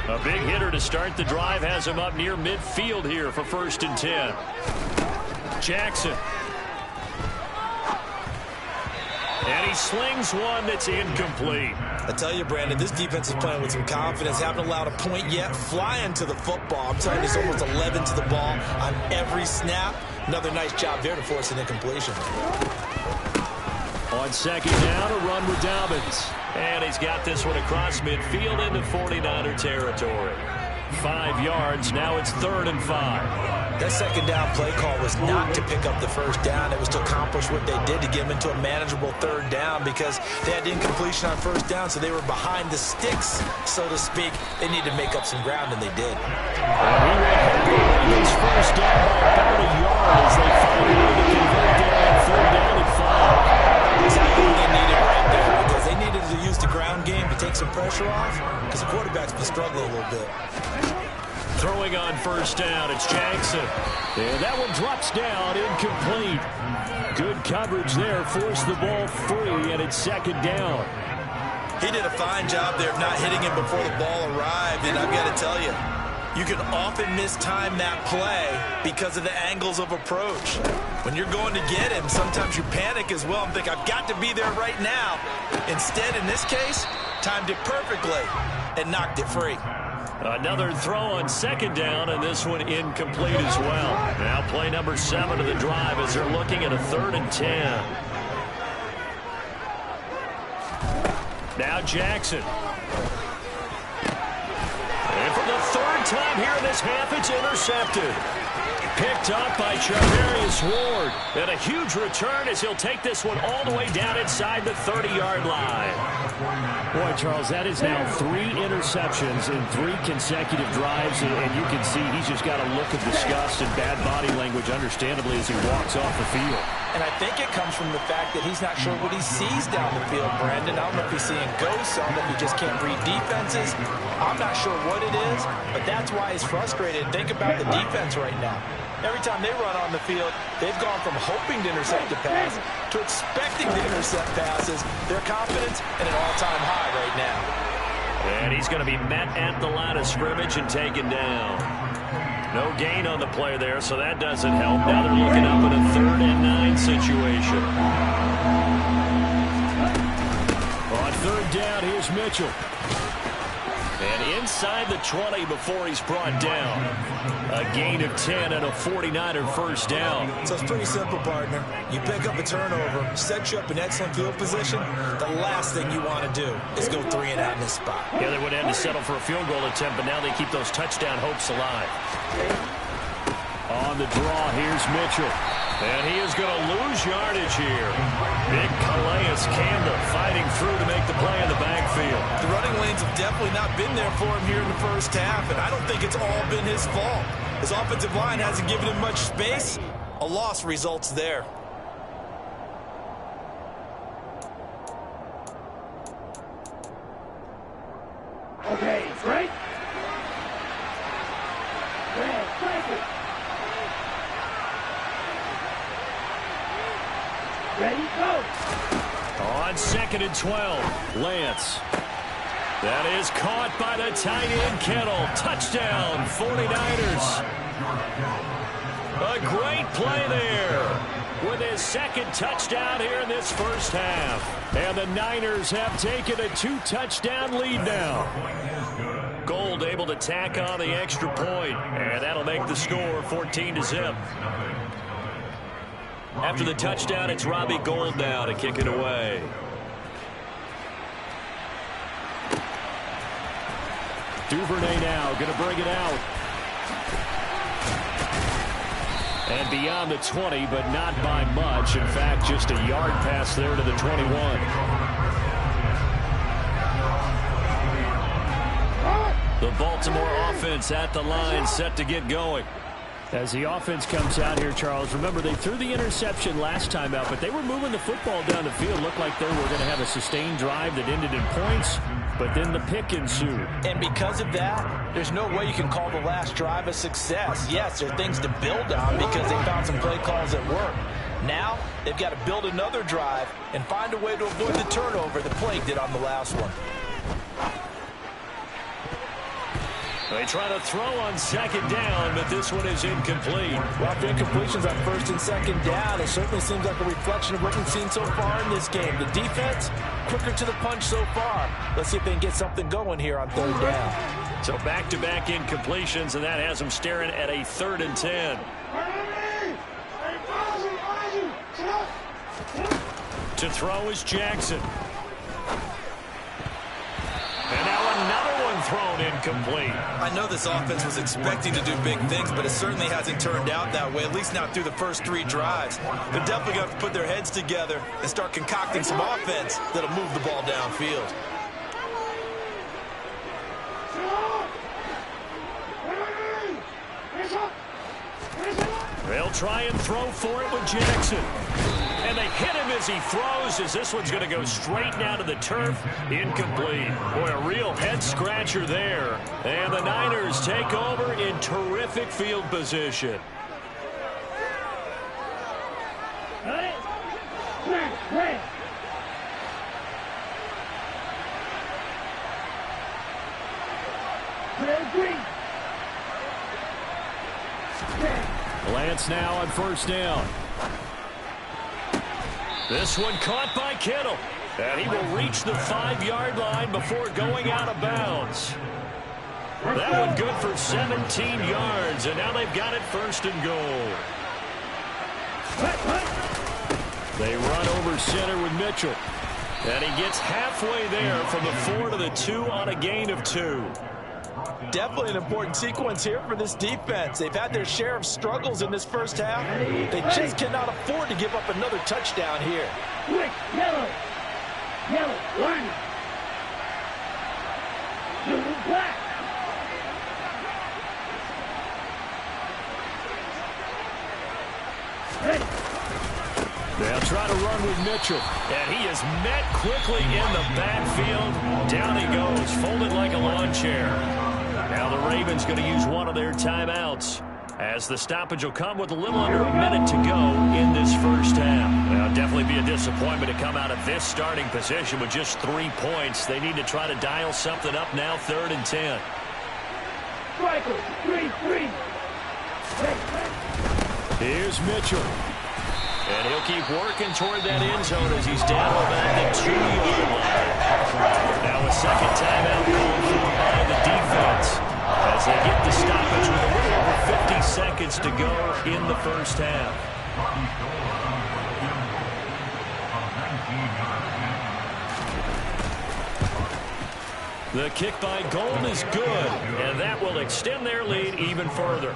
A big hitter to start the drive has him up near midfield here for 1st and 10. Jackson. And he slings one that's incomplete. I tell you, Brandon, this defense is playing with some confidence. Haven't allowed a point yet. Flying to the football. I'm telling you, it's almost 11 to the ball on every snap. Another nice job there to force an incompletion. On 2nd down, a run with Dobbins. And he's got this one across midfield into 49er territory. 5 yards. Now it's 3rd and 5. That 2nd down play call was not to pick up the 1st down. It was to accomplish what they did to get them into a manageable 3rd down because they had incompletion on 1st down, so they were behind the sticks, so to speak. They needed to make up some ground, and they did. It's 1st down by about a yard as they find a way to convert there on 3rd down and 5. Exactly what they needed right there because they needed to use the ground game to take some pressure off because the quarterback's been struggling a little bit. Throwing on 1st down, it's Jackson. And that one drops down, incomplete. Good coverage there, forced the ball free, and it's 2nd down. He did a fine job there of not hitting him before the ball arrived, and I've got to tell you, you can often mistime that play because of the angles of approach. When you're going to get him, sometimes you panic as well and think, I've got to be there right now. Instead, in this case, timed it perfectly and knocked it free. Another throw on 2nd down, and this one incomplete as well. Now play number 7 of the drive as they're looking at a 3rd and 10. Now Jackson. And for the 3rd time here in this half, it's intercepted. Picked up by Charvarius Ward. And a huge return as he'll take this one all the way down inside the 30-yard line. Boy, Charles, that is now 3 interceptions in 3 consecutive drives, and you can see he's just got a look of disgust and bad body language, understandably, as he walks off the field. And I think it comes from the fact that he's not sure what he sees down the field, Brandon. I don't know if he's seeing ghosts, I don't know if he just can't read defenses. I'm not sure what it is, but that's why he's frustrated. Think about the defense right now. Every time they run on the field, they've gone from hoping to intercept a pass to expecting to intercept passes. Their confidence at an all-time high right now. And he's going to be met at the line of scrimmage and taken down. No gain on the play there, so that doesn't help. Now they're looking up in a 3rd and 9 situation. On 3rd down, here's Mitchell. And inside the 20 before he's brought down. A gain of 10 and a 49er first down. So it's pretty simple, partner. You pick up a turnover, set you up in excellent field position. The last thing you want to do is go 3 and out in this spot. Yeah, they would have to settle for a field goal attempt, but now they keep those touchdown hopes alive. On the draw, here's Mitchell. And he is going to lose yardage here. Big Calais Campbell fighting through to make the play in the backfield. The running lanes have definitely not been there for him here in the first half, and I don't think it's all been his fault. His offensive line hasn't given him much space. A loss results there. Okay, straight. Ready, go. On 2nd and 12, Lance. That is caught by the tight end, Kittle. Touchdown, 49ers. A great play there with his 2nd touchdown here in this first half. And the Niners have taken a 2-touchdown lead now. Gold able to tack on the extra point, and that'll make the score 14-0. After the touchdown, it's Robbie Gould now to kick it away. Duvernay now going to bring it out. And beyond the 20, but not by much. In fact, just a yard pass there to the 21. The Baltimore offense at the line, set to get going. As the offense comes out here, Charles, remember they threw the interception last time out, but they were moving the football down the field. Looked like they were going to have a sustained drive that ended in points, but then the pick ensued. And because of that, there's no way you can call the last drive a success. Yes, there are things to build on because they found some play calls that work. Now, they've got to build another drive and find a way to avoid the turnover that plagued it on the last one. They try to throw on 2nd down, but this one is incomplete. Well, after incompletions on 1st and 2nd down, it certainly seems like a reflection of what we've seen so far in this game. The defense, quicker to the punch so far. Let's see if they can get something going here on 3rd down. So back-to-back incompletions, and that has them staring at a 3rd and 10. To throw is Jackson. And now another one thrown incomplete. I know this offense was expecting to do big things, but it certainly hasn't turned out that way, at least not through the first 3 drives. They're definitely going to have to put their heads together and start concocting some offense that'll move the ball downfield. They'll try and throw for it with Jackson. And they hit him as he throws, as this one's going to go straight down to the turf. Incomplete. Boy, a real head-scratcher there. And the Niners take over in terrific field position. Lance now on 1st down. This one caught by Kittle. And he will reach the 5-yard line before going out of bounds. That one good for 17 yards. And now they've got it 1st and goal. They run over center with Mitchell. And he gets halfway there from the 4 to the 2 on a gain of 2. Definitely an important sequence here for this defense. They've had their share of struggles in this first half. They just cannot afford to give up another touchdown here. Quick, yellow. Yellow, 1. Ready. They'll try to run with Mitchell. And he is met quickly in the backfield. Down he goes, folded like a lawn chair. Now the Ravens going to use one of their timeouts, as the stoppage will come with a little under a minute to go in this first half. Now, it'll definitely be a disappointment to come out of this starting position with just 3 points. They need to try to dial something up now, 3rd and 10. Striker, 3-3. Here's Mitchell. And he'll keep working toward that end zone as he's down about the 2-yard line. Now a second timeout called for by the defense as they get the stoppage with a little over 50 seconds to go in the first half. The kick by Gold is good, and that will extend their lead even further.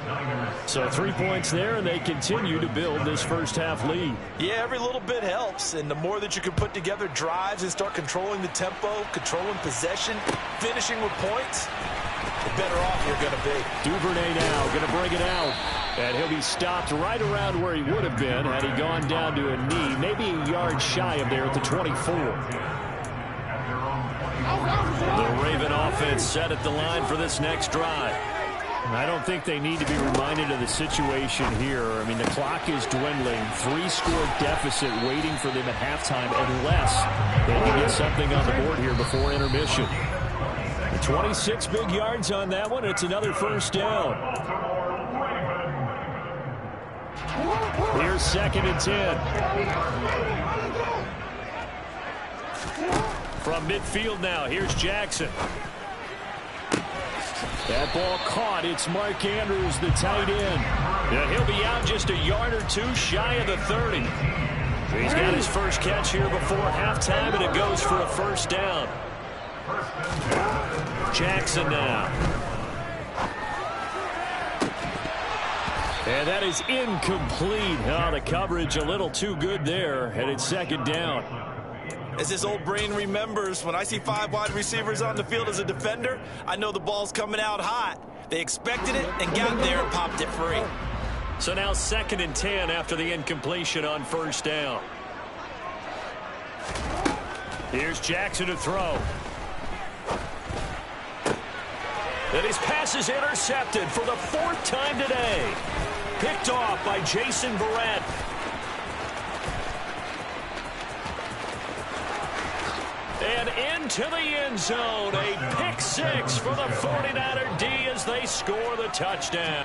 So 3 points there, and they continue to build this first half lead. Yeah, every little bit helps, and the more that you can put together drives and start controlling the tempo, controlling possession, finishing with points, the better off you're going to be. Duvernay now going to bring it out, and he'll be stopped right around where he would have been had he gone down to a knee, maybe a yard shy of there at the 24. The Raven offense set at the line for this next drive. I don't think they need to be reminded of the situation here. I mean, the clock is dwindling. 3-score deficit waiting for them at halftime unless they can get something on the board here before intermission. 26 big yards on that one. It's another first down. Here's 2nd and 10. From midfield now, here's Jackson. That ball caught. It's Mark Andrews, the tight end. Yeah, he'll be out just a yard or two shy of the 30. He's got his first catch here before halftime, and it goes for a first down. Jackson now. And that is incomplete. Oh, the coverage a little too good there, and it's 2nd down. As this old brain remembers, when I see 5 wide receivers on the field as a defender, I know the ball's coming out hot. They expected it and got there and popped it free. So now 2nd and 10 after the incompletion on first down. Here's Jackson to throw. And his pass is intercepted for the 4th time today. Picked off by Jason Verrett. And into the end zone, a pick 6 for the 49er D as they score the touchdown.